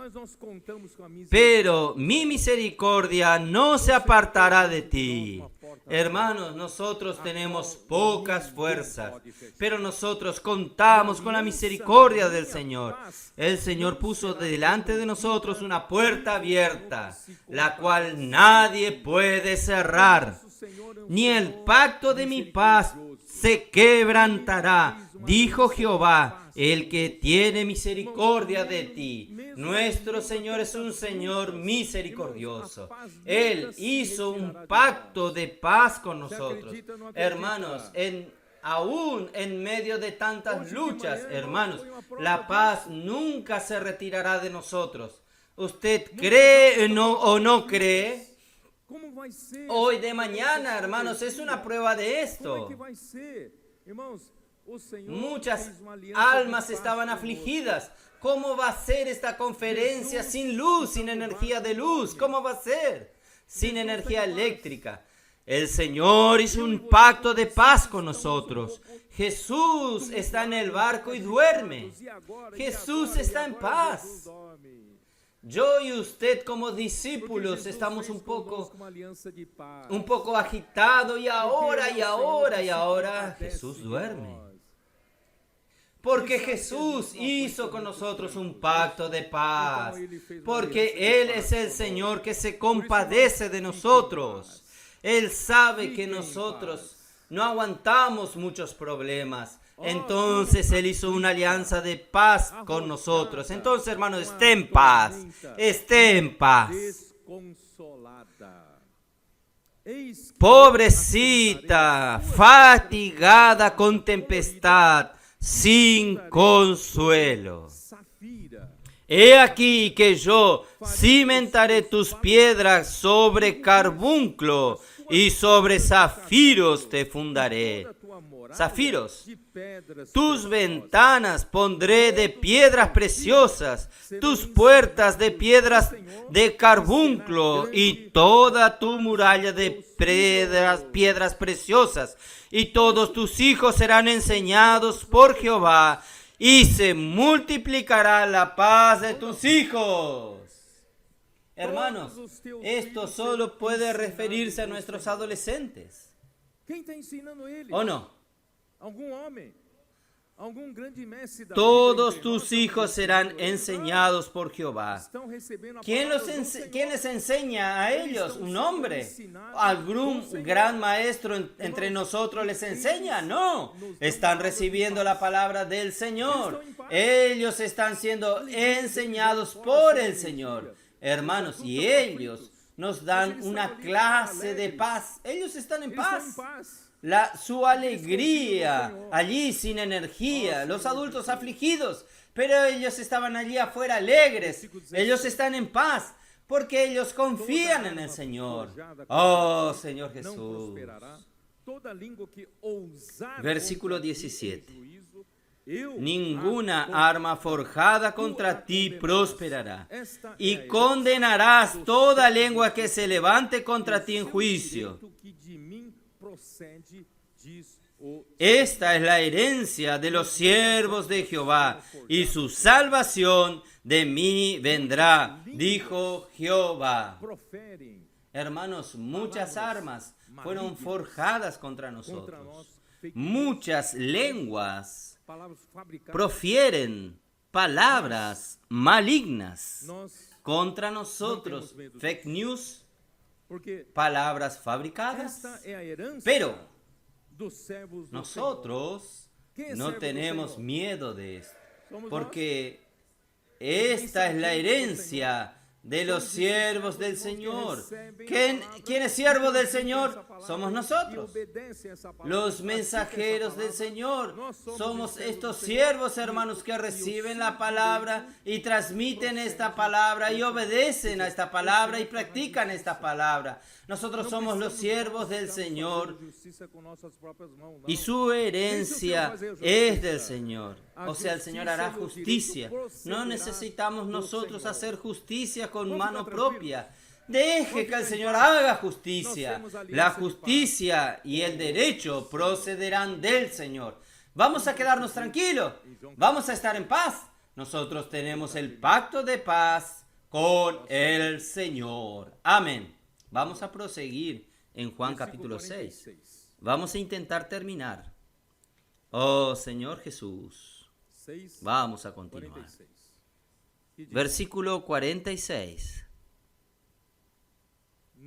Pero mi misericordia no se apartará de ti. Hermanos, nosotros tenemos pocas fuerzas, pero nosotros contamos con la misericordia del Señor. El Señor puso delante de nosotros una puerta abierta, la cual nadie puede cerrar. ni el pacto de mi paz se quebrantará, dijo Jehová, el que tiene misericordia de ti. Nuestro Señor es un Señor misericordioso. Él hizo un pacto de paz con nosotros. Hermanos, aún en medio de tantas luchas, hermanos, la paz nunca se retirará de nosotros. ¿Usted cree o no cree? Hoy de mañana, hermanos, es una prueba de esto. Muchas almas estaban afligidas. ¿Cómo va a ser esta conferencia sin luz, sin energía de luz? ¿Cómo va a ser? Sin energía eléctrica. El Señor hizo un pacto de paz con nosotros. Jesús está en el barco y duerme. Jesús está en paz. Yo y usted como discípulos estamos un poco agitados y ahora Jesús duerme. Porque Jesús hizo con nosotros un pacto de paz. Porque Él es el Señor que se compadece de nosotros. Él sabe que nosotros no aguantamos muchos problemas. Entonces Él hizo una alianza de paz con nosotros. Entonces, hermanos, esté en paz. Esté en paz. Pobrecita, fatigada con tempestad, sin consuelo. He aquí que yo cimentaré tus piedras sobre carbunclo y sobre zafiros te fundaré. Zafiros. Tus ventanas pondré de piedras preciosas, tus puertas de piedras de carbunclo y toda tu muralla de piedras preciosas. Y todos tus hijos serán enseñados por Jehová y se multiplicará la paz de tus hijos. Hermanos, esto solo puede referirse a nuestros adolescentes. ¿O no? Todos tus hijos serán enseñados por Jehová. ¿Quién les enseña a ellos? ¿Un hombre? ¿Algún gran maestro entre nosotros les enseña? No. Están recibiendo la palabra del Señor. Ellos están siendo enseñados por el Señor. Hermanos, y ellos nos dan una clase de paz. Ellos están en paz. Su alegría allí sin energía, los adultos afligidos, pero ellos estaban allí afuera alegres, ellos están en paz, porque ellos confían en el Señor. Oh, Señor Jesús. Versículo 17. Ninguna arma forjada contra ti prosperará, y condenarás toda lengua que se levante contra ti en juicio. Esta es la herencia de los siervos de Jehová, y su salvación de mí vendrá, dijo Jehová. Hermanos, muchas armas fueron forjadas contra nosotros. Muchas lenguas profieren palabras malignas contra nosotros. Fake news. Palabras fabricadas, pero nosotros no tenemos miedo de esto, porque esta es la herencia de los siervos del Señor. ¿Quién es siervo del Señor? Somos nosotros, los mensajeros del Señor. Somos estos siervos, hermanos, que reciben la palabra y transmiten esta palabra y obedecen a esta palabra y practican esta palabra. Nosotros somos los siervos del Señor y su herencia es del Señor. O sea, el Señor hará justicia. No necesitamos nosotros hacer justicia con mano propia. Deje que el Señor haga justicia. La justicia y el derecho procederán del Señor. Vamos a quedarnos tranquilos. Vamos a estar en paz. Nosotros tenemos el pacto de paz con el Señor. Amén. Vamos a proseguir en Juan capítulo 6. Vamos a intentar terminar. Oh Señor Jesús. Vamos a continuar. Versículo 46.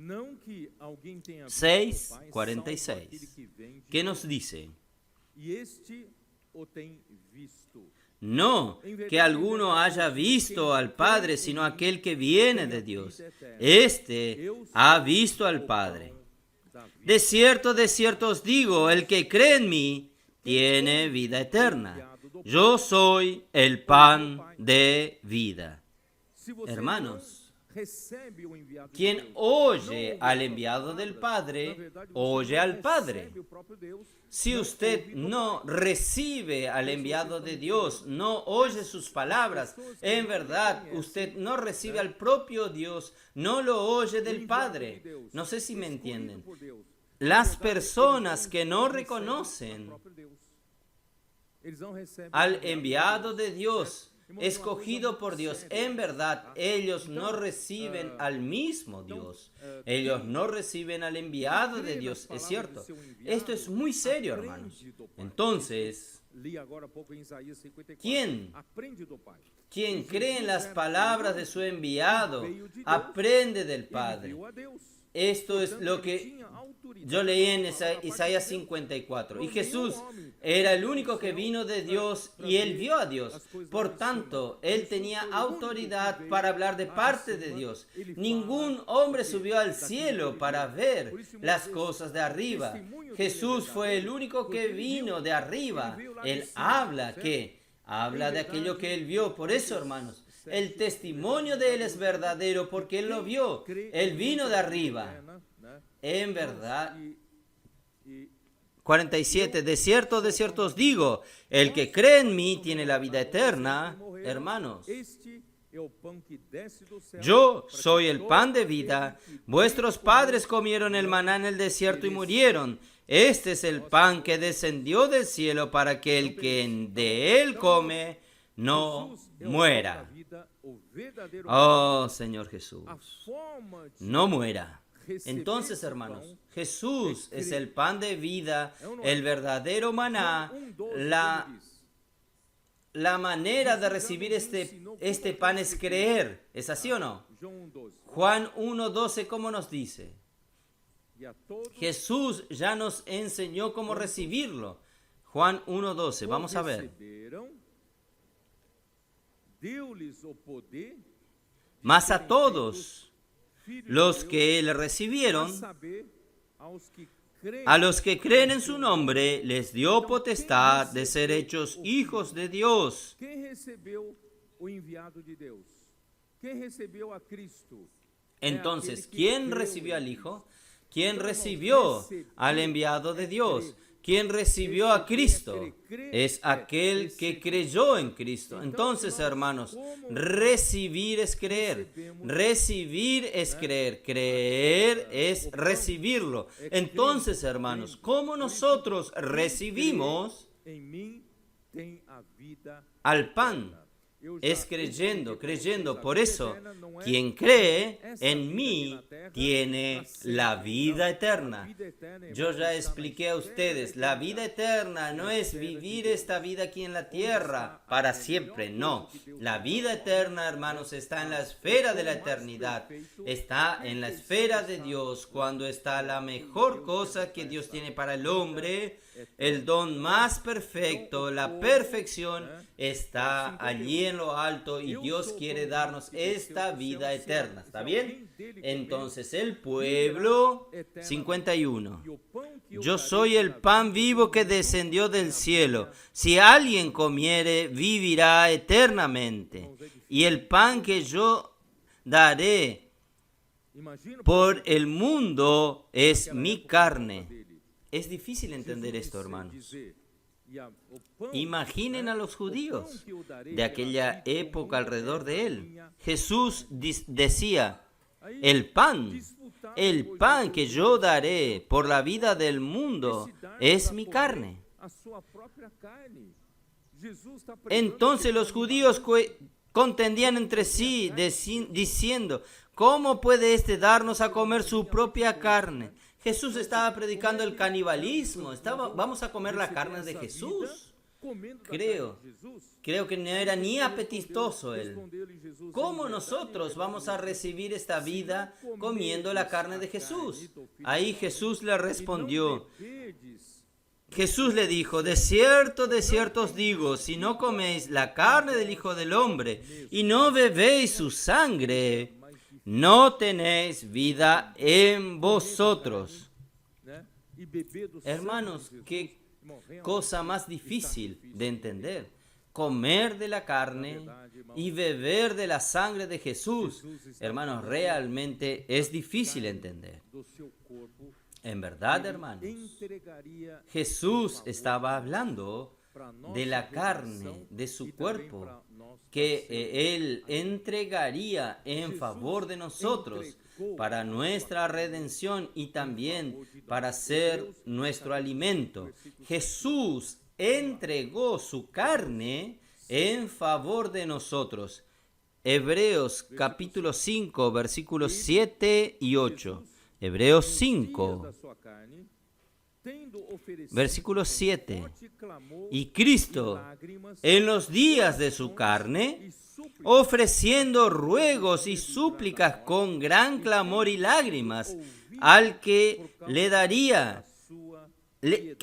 Não que alguém tenha visto 6, o Pai, 46. salvo aquele que vem de ¿Qué nos Deus. dice? E este o tem visto. No que alguno haya visto al Padre, sino aquel que viene de Dios. Este ha visto al Padre. De cierto os digo, el que cree en mí tiene vida eterna. Yo soy el pan de vida. Se você Hermanos, não recebe o enviado de quien Deus, oye não al ouve a enviado del palavra, Padre, na verdade, você oye não al Padre. recebe o próprio Deus, Si não usted ouve o no Pai. recibe al enviado de Dios, no oye sus palabras, en verdad usted no recibe al propio Dios, no lo oye del Padre. No sé si me entienden. Por Deus. Las personas que no reconocen Eles não recebem al enviado de Dios, escogido por Dios, en verdad ellos no reciben al mismo Dios. Ellos no reciben al enviado de Dios, es cierto. Esto es muy serio, hermanos. Entonces, Li agora há pouco em Isaías 54. ¿quién? Aprende do Pai. quien cree en las palabras de su enviado, aprende del Padre. Viu a Deus. Esto es Portanto, lo ele que tinha autoridade yo leí en para falar a parte Isaías de Deus. 54. Y Jesús era el único que vino de Dios y él vio a Dios. Por tanto, él tenía autoridad para hablar de parte de Dios. Ningún hombre subió al cielo para ver las cosas de arriba. Jesús fue el único que vino de arriba. Él habla de aquello que él vio. Por eso, hermanos, el testimonio de él es verdadero porque él lo vio. Él vino de arriba. En verdad. 47. De cierto os digo, el que cree en mí tiene la vida eterna. Hermanos, Este é o pão que desce do céu. yo soy el pan de vida. Vuestros padres comieron el maná en el desierto y murieron. Este es el pan que descendió del cielo para que el que de él come no Jesus é o pão da muera. vida, o verdadeiro Oh, Señor Jesús, a forma de no muera. Entonces, hermanos, Jesús es el pan de vida, el verdadero maná, la manera de recibir este pan es creer. ¿Es así o no? João 1:12. Juan 1:12, ¿cómo nos dice? E a todos Jesús ya nos enseñó cómo recibirlo. Juan 1:12, vamos a ver. receberam, deu-lhes o poder, Mas a todos filhos de los Deus, que le a recibieron, saber, aos que creem. a los que creen en su nombre, les dio potestad de ser hechos hijos de Dios. Quem recebeu o enviado de Deus? Quem recebeu a Cristo? Entonces, ¿quién recibió al Hijo? ¿Quién recibió al enviado de Dios? ¿Quién recibió a Cristo? Es aquel que creyó en Cristo. Entonces, hermanos, recibir es creer. Recibir es creer. Creer es recibirlo. Entonces, hermanos, ¿cómo nosotros recibimos Em mim tem a vida al pan? Es creyendo. Por eso, quien cree en mí tiene la vida eterna. Yo ya expliqué a ustedes, la vida eterna no es vivir esta vida aquí en la tierra para siempre, no. La vida eterna, hermanos, está en la esfera de la eternidad. Está en la esfera de Dios, cuando está la mejor cosa que Dios tiene para el hombre. El don más perfecto, la perfección, está allí en lo alto y Dios quiere darnos esta vida eterna. ¿Está bien? Entonces el pueblo 51. Yo soy el pan vivo que descendió del cielo. Si alguien comiere, vivirá eternamente. Y el pan que yo daré por el mundo es mi carne. Es difícil entender esto, hermanos. Imaginen a los judíos de aquella época alrededor de él. Jesús decía, el pan que yo daré por la vida del mundo es mi carne. Entonces los judíos contendían entre sí diciendo, ¿cómo puede éste darnos a comer su propia carne? Jesús estaba predicando el canibalismo. Vamos a comer la carne de Jesús. comendo da Creo carne de Jesus, que no era ni apetitoso él. respondeu-lhe Jesus, ¿Cómo em nosotros verdade, vamos a recibir esta vida si no comiendo la comedes carne a de carne Jesús? do Filho Ahí do Jesús le homem, respondió, e não bebedes Jesús le dijo, de cierto os digo, si no coméis la carne del Hijo del Hombre y no bebéis su sangre, no tenéis vida en vosotros. né, e beber do Hermanos, sangue de qué Jesus, irmão, realmente cosa más está difícil difícil. de entender. Comer de la carne y beber de la sangre de Jesús. Hermanos, realmente es difícil entender. Do seu corpo, En verdad, ele hermanos, entregaria Jesús estaba hablando para nossa de la redenção carne, de su e também cuerpo, para nós que sermos Él entregaría en favor de nosotros para nuestra redención y también para ser nuestro alimento. Jesús entregó su carne en favor de nosotros. Hebreos capítulo 5, versículos 7 y 8. Hebreos 5, da sua carne, tendo oferecido versículo com 7. forte clamor Y Cristo, lágrimas, en los días de su carne, ofreciendo ruegos y súplicas con gran clamor y lágrimas, al que le daría, sua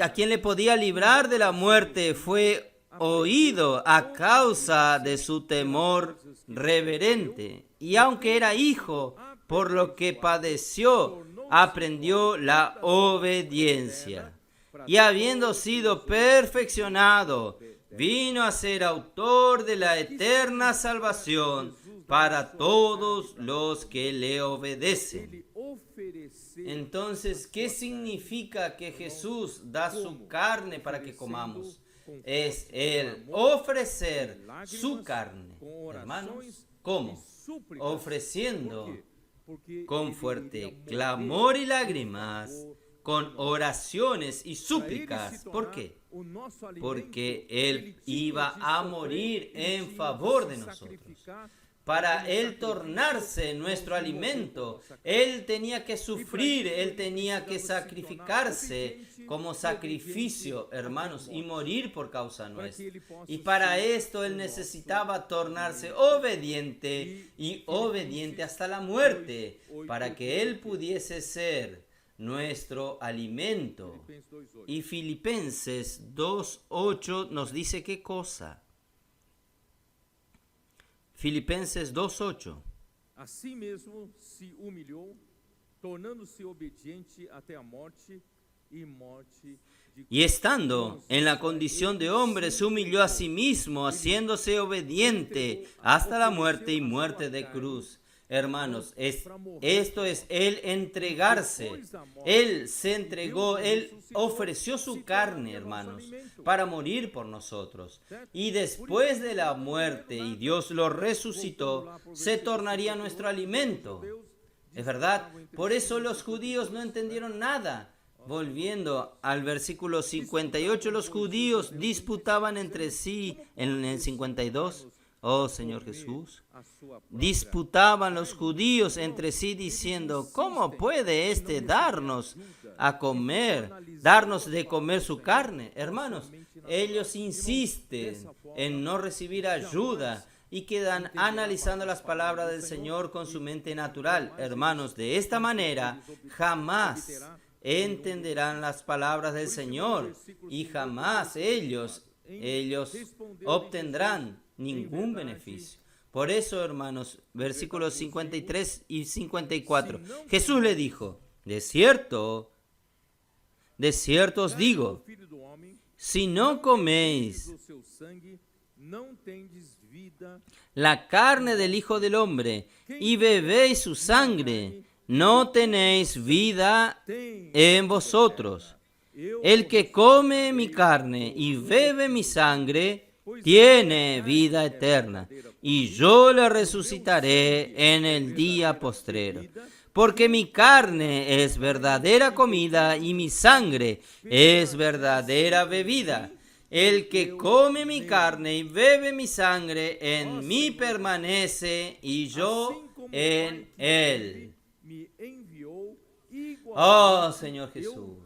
a quien le podía librar de la muerte, fue oído a causa de su temor reverente. Y aunque era hijo, por lo que padeció, aprendió la obediencia. Y habiendo sido perfeccionado, vino a ser autor de la eterna salvación para todos los que le obedecen. ele oferecer Entonces, ¿qué significa que Jesús da su carne para que comamos? Es el ofrecer su carne. Hermanos, ¿cómo? Ofreciendo con fuerte clamor y lágrimas, con oraciones y súplicas. ¿Por qué? Porque Él iba a morir en favor de nosotros. Para Él tornarse nuestro alimento, Él tenía que sufrir, Él tenía que sacrificarse como sacrificio, hermanos, y morir por causa nuestra. Y para esto Él necesitaba tornarse obediente y obediente hasta la muerte, para que Él pudiese ser nuestro alimento. Y Filipenses 2:8 nos dice qué cosa. Filipenses 2:8. Assim mesmo se humilhou, tornando-se obediente até a morte e morte de Y estando en la condición de hombre, se humilló a sí mismo, haciéndose obediente hasta la muerte y muerte de cruz. Hermanos, esto es el entregarse. Él se entregó, Él ofreció su carne, hermanos, para morir por nosotros. Y después de la muerte, y Dios lo resucitó, se tornaría nuestro alimento. ¿Es verdad? Por eso los judíos no entendieron nada. Volviendo al versículo 58, los judíos disputaban entre sí en el 52. Oh Señor Jesús, disputaban los judíos entre sí diciendo, ¿cómo puede éste darnos de comer su carne? Hermanos, ellos insisten en no recibir ayuda y quedan analizando las palabras del Señor con su mente natural. Hermanos, de esta manera jamás entenderán las palabras del Señor y jamás ellos obtendrán ningún beneficio. Por eso, hermanos, versículos 53 y 54, Jesús le dijo, de cierto os digo, si no coméis la carne del Hijo del Hombre y bebéis su sangre, no tenéis vida en vosotros. El que come mi carne y bebe mi sangre, tiene vida eterna, y yo le resucitaré en el día postrero. Porque mi carne es verdadera comida y mi sangre es verdadera bebida. El que come mi carne y bebe mi sangre, en mí permanece y yo en él. Oh Señor Jesús,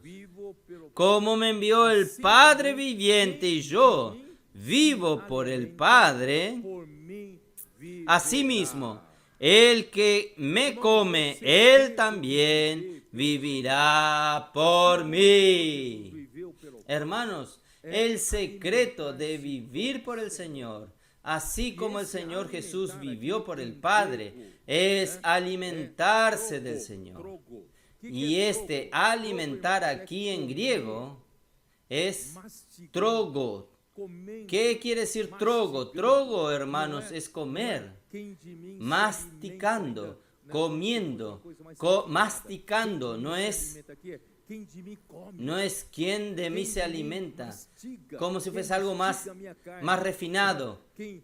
como me envió el Padre viviente y yo vivo por el Padre, por mim viverá. asimismo, el que me come, él también vivirá por mí. Viveu pelo Hermanos, el secreto de vivir por el Señor, así como el Señor Jesús vivió por el Padre, es alimentarse del Señor. trogo. Y este alimentar aquí en griego es trogo. Comendo. ¿Qué quiere decir trogo? Trogo, hermanos, es comer, Quem de mim se masticando, alimenta, né? comiendo, Coisa mais masticando, Quem no se es, alimenta aqui é quem de mim come. no es quien de mí Quem se de mim alimenta, mastiga, como si quem fuese algo más, mastiga minha carne. más refinado. Quem,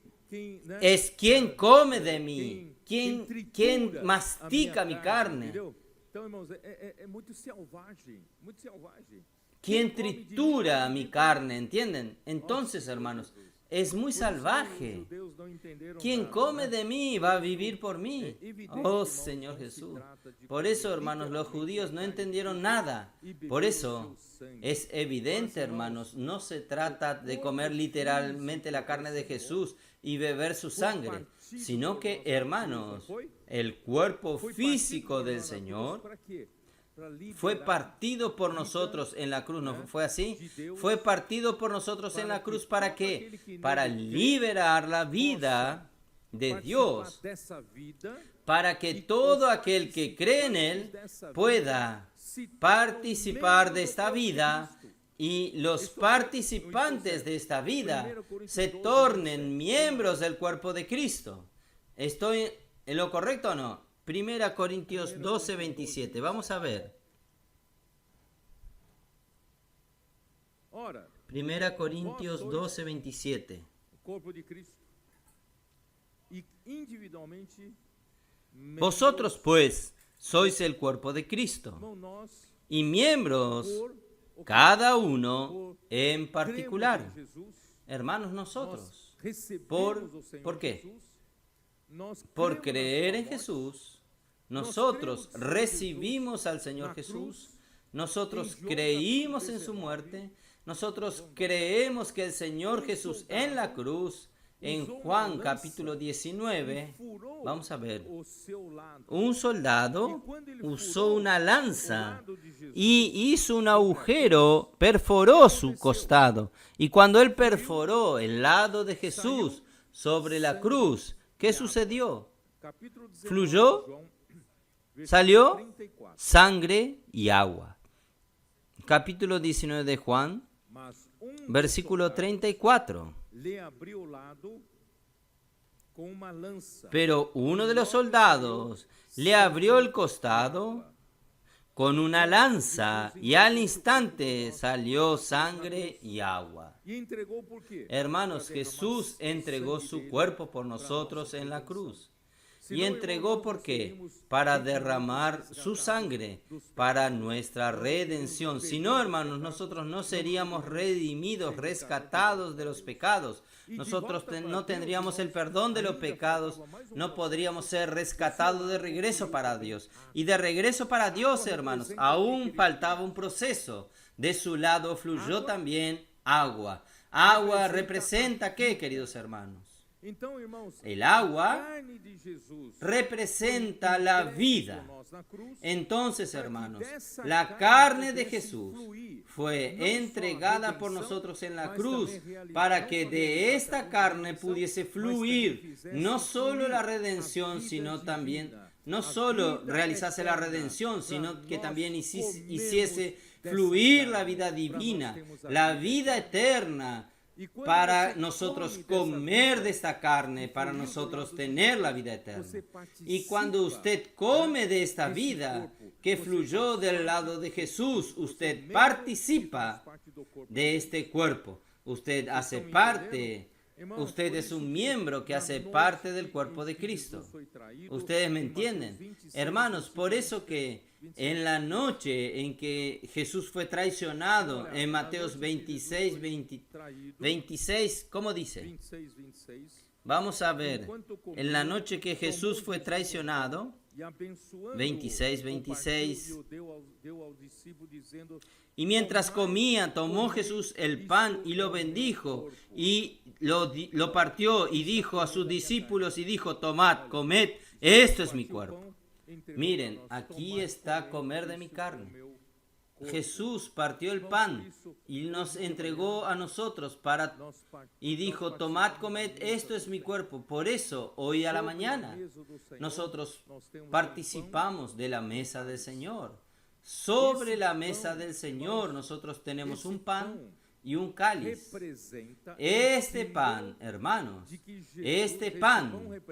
né? Es quien come de mí, quem quien tritura mastica a mi minha carne, Entendeu? Então, irmãos, é muito selvagem, muito selvagem. quien tritura mi carne, ¿entienden? Entonces, hermanos, es muy salvaje. Quien come de mí va a vivir por mí. Oh Señor Jesús. Por eso, hermanos, los judíos no entendieron nada. Por eso es evidente, hermanos, no se trata de comer literalmente la carne de Jesús y beber su sangre, sino que, hermanos, el cuerpo físico del Señor fue partido por nosotros en la cruz, ¿no fue así? Fue partido por nosotros en la cruz, ¿para qué? Para liberar la vida de Dios, para que todo aquel que cree en Él pueda participar de esta vida y los participantes de esta vida se tornen miembros del cuerpo de Cristo. ¿Estoy en lo correcto o no? 1 Corintios 12, 27. Vamos a ver. 1 Corintios 12, 27. Corpo de Cristo. E individualmente, Vosotros, pues, sois el cuerpo de Cristo, irmão, nós, y miembros, cada uno en particular. cremos em Jesus, Hermanos, nós nosotros, recebemos o Senhor ¿por qué? Jesus, nós por cremos na creer sua en morte, Jesús, nosotros recibimos al Señor Jesús, nosotros creímos en su muerte, nosotros creemos que el Señor Jesús en la cruz, en Juan capítulo 19, vamos a ver, o seu lado. un soldado usó una lanza y hizo un agujero, perforó su costado. Y cuando él perforó el lado de Jesús sobre la cruz, ¿qué sucedió? Capítulo 19 Fluyó, de João, versículo salió 34. sangre y agua. Capítulo 19 de Juan, Mas versículo 34. le abriu o lado com uma lança. Pero uno de los soldados le abrió el costado con una lanza y al instante salió sangre y agua. E entregou por quê? Hermanos, Jesús entregó su cuerpo por nosotros en la cruz. Y entregó ¿por qué? Para derramar su sangre, para nuestra redención. Si no, hermanos, nosotros no seríamos redimidos, rescatados de los pecados. Nosotros no tendríamos el perdón de los pecados, no podríamos ser rescatados de regreso para Dios. Y de regreso para Dios, hermanos, aún faltaba un proceso. De su lado fluyó también agua. Agua representa ¿qué, queridos hermanos? Então, irmãos, El a agua carne de Jesus representa la vida. por nós na cruz, Entonces, hermanos, la carne de Jesús fue entregada por nosotros en la cruz para que de esta carne pudiese fluir no solo la redención, sino también, no solo realizase la redención, sino que también hiciese fluir la vida divina, la vida eterna, para nosotros comer de esta carne, para nosotros tener la vida eterna. Y cuando usted come de esta vida que fluyó del lado de Jesús, usted participa de este cuerpo. Usted hace parte, usted es un miembro que hace parte del cuerpo de Cristo. Ustedes me entienden, hermanos, por eso que en la noche en que Jesús fue traicionado, en Mateos 26, 26, ¿cómo dice? 26, 26. Vamos a ver, en la noche que Jesús fue traicionado, 26, 26. Y mientras comía, tomó Jesús el pan y lo bendijo y lo partió y dijo a sus discípulos y dijo, tomad, comed, esto es mi cuerpo. Miren, aquí está comer de mi carne. Jesús partió el pan y nos entregó a nosotros y dijo, tomad, comed, esto es mi cuerpo. Por eso, hoy a la mañana, nosotros participamos de la mesa del Señor. Sobre la mesa del Señor nosotros tenemos un pan y un cáliz. Este pan, hermanos, este pan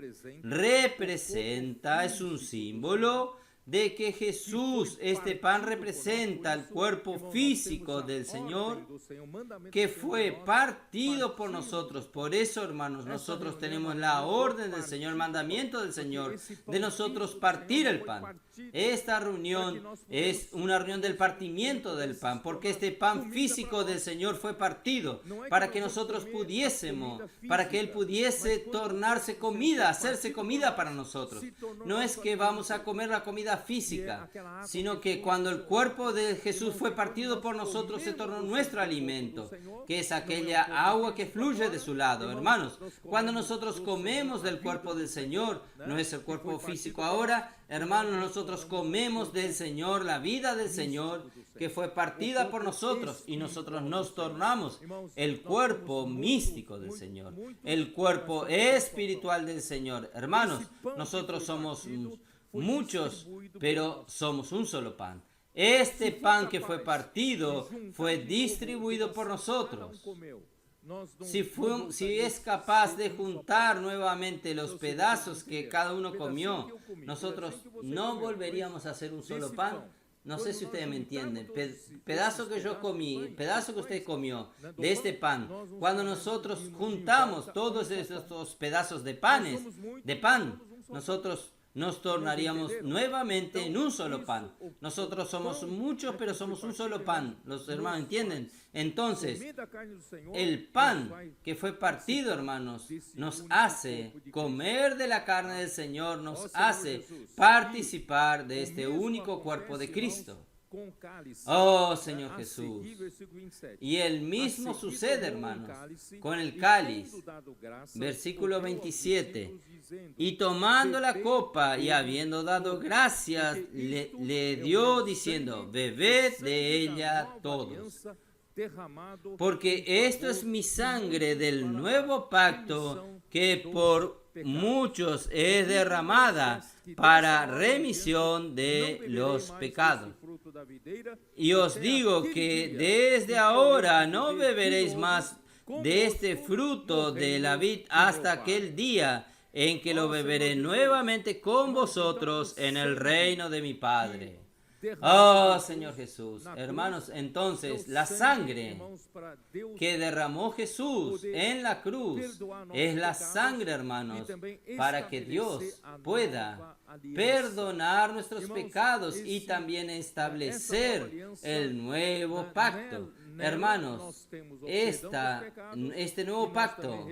representa, es un símbolo de que Jesús, este pan representa el cuerpo físico del Señor que fue partido por nosotros. Por eso, hermanos, nosotros tenemos la orden del Señor, el mandamiento del Señor de nosotros partir el pan. Esta reunión es una reunión del partimiento del pan, porque este pan físico del Señor fue partido para que nosotros pudiésemos, para que Él pudiese tornarse comida, hacerse comida para nosotros. No es que vamos a comer la comida física, sino que cuando el cuerpo de Jesús fue partido por nosotros, se tornó nuestro alimento, que es aquella agua que fluye de su lado. Hermanos, cuando nosotros comemos del cuerpo del Señor, no es el cuerpo físico ahora, hermanos, nosotros comemos del Señor, la vida del Señor, que fue partida por nosotros, y nosotros nos tornamos el cuerpo místico del Señor, el cuerpo espiritual del Señor. Hermanos, nosotros somos muchos, pero somos un solo pan. Este pan que fue partido fue distribuido por nosotros. Si es capaz de juntar nuevamente los pedazos que cada uno comió, nosotros no volveríamos a hacer un solo pan. No sé si ustedes me entienden. Pedazo que yo comí, pedazo que usted comió de este pan, cuando nosotros juntamos todos estos pedazos de pan, nosotros nos tornaríamos nuevamente en un solo pan. Nosotros somos muchos, pero somos un solo pan. ¿Los hermanos entienden? Entonces, el pan que fue partido, hermanos, nos hace comer de la carne del Señor, nos hace participar de este único cuerpo de Cristo. Oh, Señor Jesús. Y el mismo sucede, hermanos, con el cáliz. Versículo 27. Y tomando la copa y habiendo dado gracias, le dio diciendo, bebed de ella todos. Porque esto es mi sangre del nuevo pacto que por muchos es derramada para remisión de los pecados. Y os digo que desde ahora no beberéis más de este fruto de la vid hasta aquel día en que lo beberé nuevamente con vosotros en el reino de mi Padre. Oh, Señor Jesús. Hermanos, entonces la sangre que derramó Jesús en la cruz es la sangre, hermanos, para que Dios pueda perdonar nuestros pecados y también establecer el nuevo pacto. Hermanos, este nuevo pacto,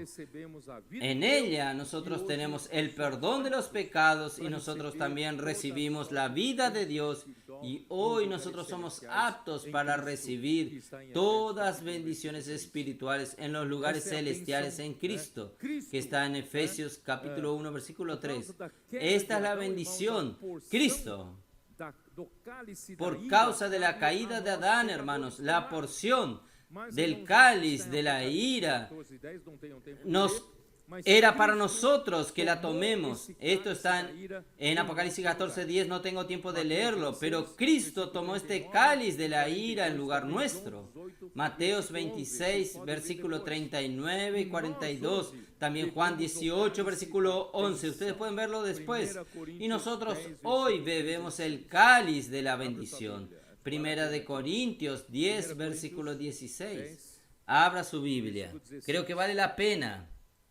en ella nosotros tenemos el perdón de los pecados y nosotros también recibimos la vida de Dios, y hoy nosotros somos aptos para recibir todas bendiciones espirituales en los lugares celestiales en Cristo, que está en Efesios capítulo 1 versículo 3. Esta es la bendición, Cristo. Por causa de la caída de Adán, hermanos, la porción del cáliz de la ira era para nosotros que la tomemos. Esto está en Apocalipsis 14:10, no tengo tiempo de leerlo, pero Cristo tomó este cáliz de la ira en lugar nuestro. Mateos 26, versículo 39 y 42. También Juan 18, versículo 11. Ustedes pueden verlo después. Y nosotros hoy bebemos el cáliz de la bendición. Primera de Corintios 10, versículo 16. Abra su Biblia. Creo que vale la pena.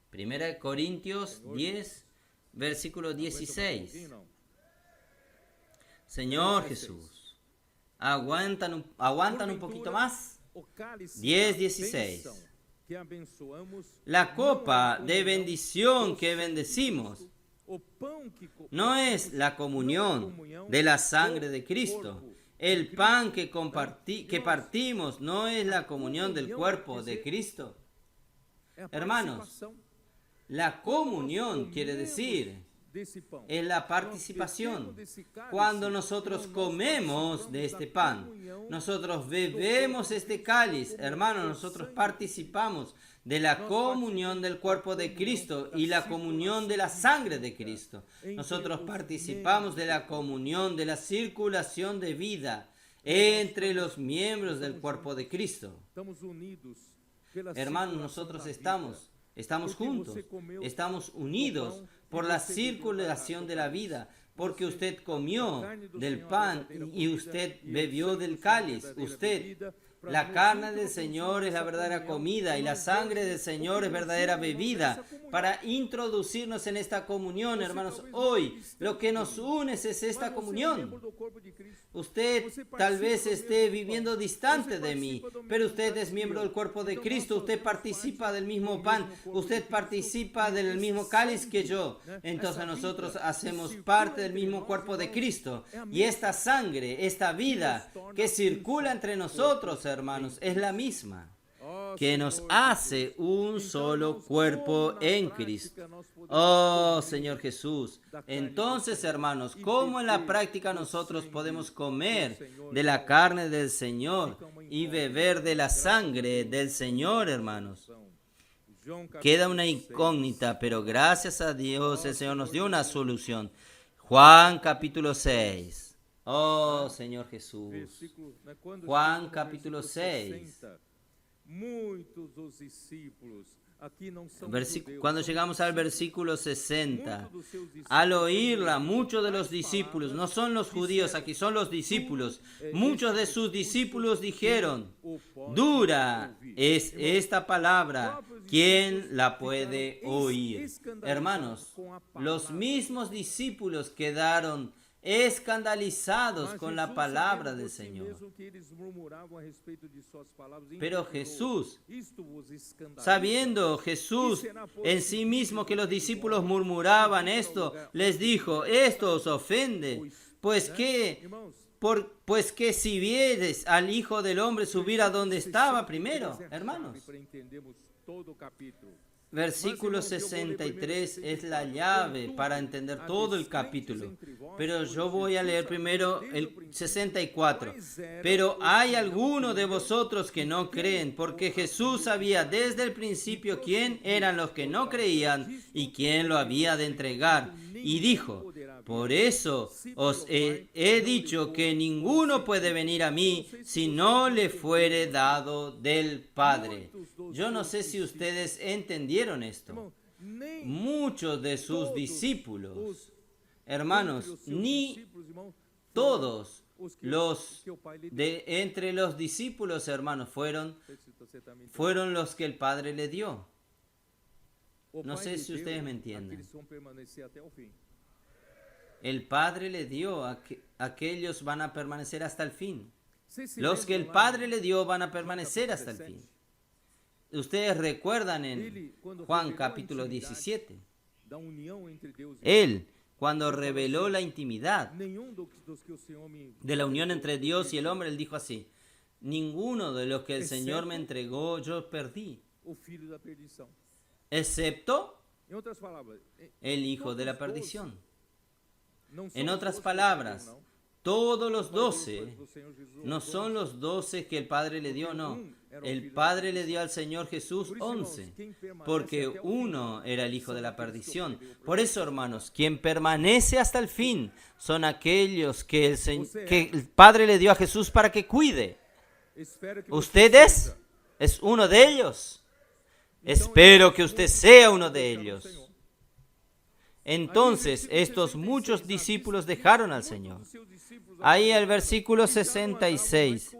Primera de Corintios 10, versículo 16. Señor Jesús, aguantan un poquito más. 10, 16. que abençoamos, La copa não é a de comunhão bendición do que sangue de bendecimos Cristo. O pão que no es la comunión de la sangre de Cristo. El pan que partimos no es la comunión del cuerpo de Cristo. é a Hermanos, participação. La comunión quiere decir, Desse pão. es la Nós participación. bebemos desse cálice, Cuando nosotros nós comemos participamos de este da pan, comunhão nosotros bebemos este cáliz, hermanos, nosotros participamos de la comunión del cuerpo de Cristo y la comunión de la sangre de Cristo. Nosotros participamos de la comunión, de la circulación de vida entre los miembros del cuerpo de Cristo. Estamos unidos pela Hermanos, circulação nosotros da vida. estamos juntos, estamos unidos por la circulación de la vida, porque usted comió del pan y usted bebió del cáliz. La carne del Señor es la verdadera comida y la sangre del Señor es verdadera bebida para introducirnos en esta comunión, hermanos. Hoy lo que nos une es esta comunión. Usted tal vez esté viviendo distante de mí, pero usted es miembro del cuerpo de Cristo, usted participa del mismo pan, usted participa del mismo cáliz que yo. Entonces nosotros hacemos parte del mismo cuerpo de Cristo. Y esta sangre, esta vida que circula entre nosotros, hermanos, es la misma, que nos hace un solo cuerpo en Cristo. Oh, Señor Jesús. Entonces, hermanos, ¿cómo en la práctica nosotros podemos comer de la carne del Señor y beber de la sangre del Señor, hermanos? Queda una incógnita, pero gracias a Dios el Señor nos dio una solución. Juan capítulo 6. Oh, Señor Jesús. Juan capítulo 6. Muitos dos discípulos aqui não são Cuando llegamos al versículo 60, al oírla, muchos de los discípulos, no son los judíos aquí, son los discípulos, muchos de sus discípulos dijeron, dura es esta palabra, ¿quién la puede oír? Hermanos, los mismos discípulos quedaron escandalizados con la palabra del Señor. Pero Jesús, sabiendo Jesús en sí mismo que los discípulos murmuraban esto, les dijo, esto os ofende, pues que si vieres al Hijo del Hombre subir a donde estaba primero, hermanos. Versículo 63 es la llave para entender todo el capítulo, pero yo voy a leer primero el 64. Pero hay algunos de vosotros que no creen, porque Jesús sabía desde el principio quién eran los que no creían y quién lo había de entregar. Y dijo, por eso os he dicho que ninguno puede venir a mí si no le fuere dado del Padre. Yo no sé si ustedes entendieron esto. Muchos de sus discípulos, hermanos, ni todos entre los discípulos, hermanos, fueron los que el Padre le dio. No sé si ustedes me entienden. El Padre le dio a aquellos van a permanecer hasta el fin. Los que el Padre le dio van a permanecer hasta el fin. Ustedes recuerdan en Juan capítulo 17. Él, cuando reveló la intimidad de la unión entre Dios y el hombre, él dijo así, ninguno de los que el Señor me entregó yo perdí, excepto el hijo de la perdición. En otras palabras, todos los 12 no son los 12 que el Padre le dio, no. El Padre le dio al Señor Jesús 11, porque uno era el hijo de la perdición. Por eso, hermanos, quien permanece hasta el fin son aquellos que el Padre le dio a Jesús para que cuide. ¿Ustedes? ¿Es uno de ellos? Espero que usted sea uno de ellos. Entonces, estos muchos discípulos dejaron al Señor. Ahí el versículo 66.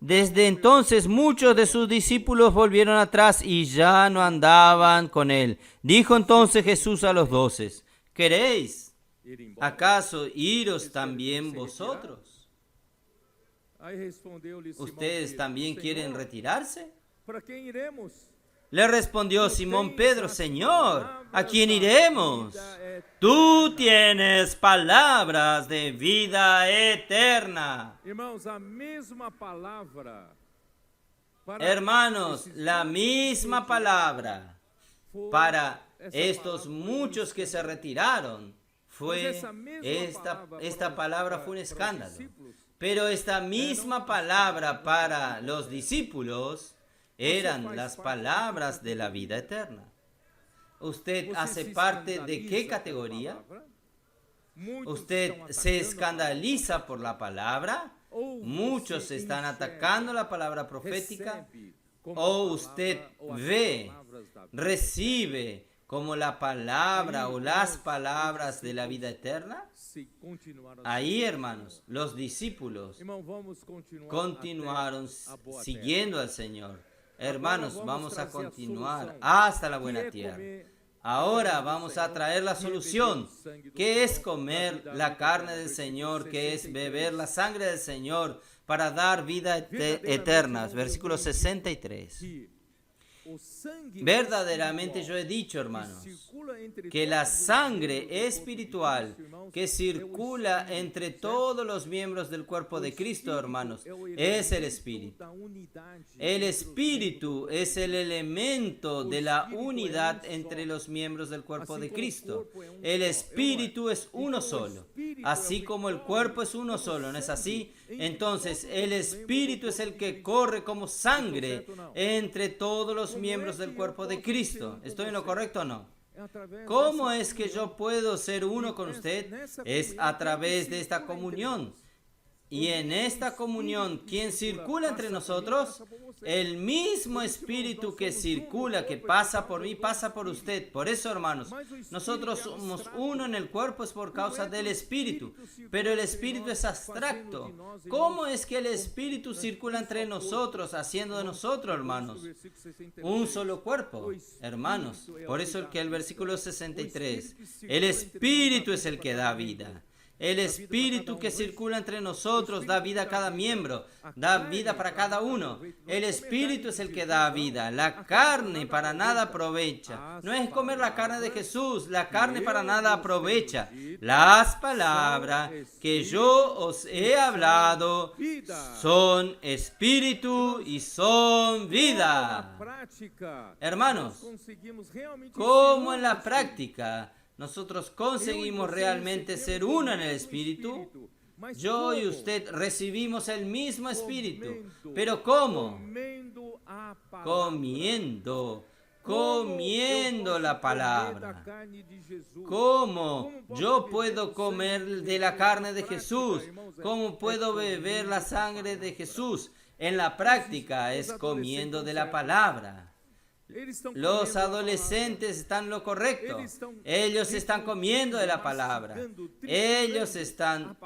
Desde entonces muchos de sus discípulos volvieron atrás y ya no andaban con él. Dijo entonces Jesús a los 12, ¿queréis acaso iros también vosotros? ¿Ustedes también quieren retirarse? Para quem iremos? Le respondió Simón Pedro, Señor, ¿a quién iremos? Tú tienes palabras de vida eterna. Irmãos, a mesma palavra. Hermanos, la misma palabra para estos muchos que se retiraron fue esta palabra fue un escándalo. Pero esta misma palabra para los discípulos eran las palabras de la vida eterna. ¿Usted hace parte de qué categoría? ¿Usted se escandaliza por la palabra? Muchos están atacando la palabra profética. ¿O usted ve, recibe como la palabra o las palabras de la vida eterna? Ahí, hermanos, los discípulos continuaron siguiendo al Señor. Hermanos, vamos a continuar hasta la buena tierra. Ahora vamos a traer la solución. ¿Qué es comer la carne del Señor? ¿Qué es beber la sangre del Señor para dar vida eterna? Versículo 63. Verdaderamente yo he dicho, hermanos, que la sangre espiritual que circula entre todos los miembros del cuerpo de Cristo, hermanos, es el Espíritu. El Espíritu es el elemento de la unidad entre los miembros del cuerpo de Cristo. El Espíritu es uno solo, así como el cuerpo es uno solo, ¿no es así? Entonces, el Espíritu es el que corre como sangre entre todos los miembros del cuerpo de Cristo. ¿Estoy en lo correcto o no? ¿Cómo es que yo puedo ser uno con usted? Es a través de esta comunión. Y en esta comunión, ¿quién circula entre nosotros? El mismo Espíritu que circula, que pasa por mí, pasa por usted. Por eso, hermanos, nosotros somos uno en el cuerpo, es por causa del Espíritu. Pero el Espíritu es abstracto. ¿Cómo es que el Espíritu circula entre nosotros, haciendo de nosotros, hermanos, un solo cuerpo? Hermanos, por eso que el versículo 63, el Espíritu es el que da vida. El Espíritu que circula entre nosotros da vida a cada miembro, da vida para cada uno. El Espíritu es el que da vida. La carne para nada aprovecha. No es comer la carne de Jesús, la carne para nada aprovecha. Las palabras que yo os he hablado son Espíritu y son vida. Hermanos, ¿cómo en la práctica nosotros conseguimos realmente ser uno en el Espíritu? Yo y usted recibimos el mismo Espíritu. ¿Pero cómo? Comiendo la palabra. ¿Cómo yo puedo comer de la carne de Jesús? ¿Cómo puedo beber la sangre de Jesús? En la práctica es comiendo de la palabra. Los adolescentes están en lo correcto. Ellos están comiendo de la palabra. Ellos están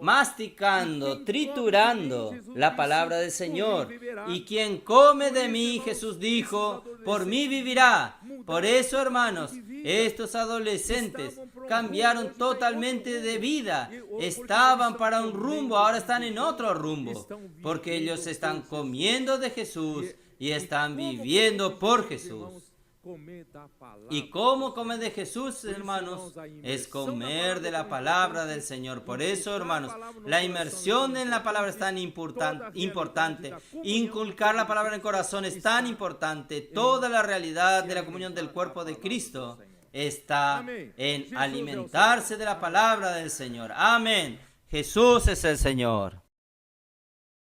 masticando, triturando la palabra del Señor. Y quien come de mí, Jesús dijo, por mí vivirá. Por eso, hermanos, estos adolescentes cambiaron totalmente de vida. Estaban para un rumbo, ahora están en otro rumbo. Porque ellos están comiendo de Jesús y están viviendo por Jesús. ¿Y cómo comer de Jesús, hermanos? Es comer de la palabra del Señor. Por eso, hermanos, la inmersión en la palabra es tan importante. Inculcar la palabra en el corazón es tan importante. Toda la realidad de la comunión del cuerpo de Cristo está en alimentarse de la palabra del Señor. Amén. Jesús es el Señor.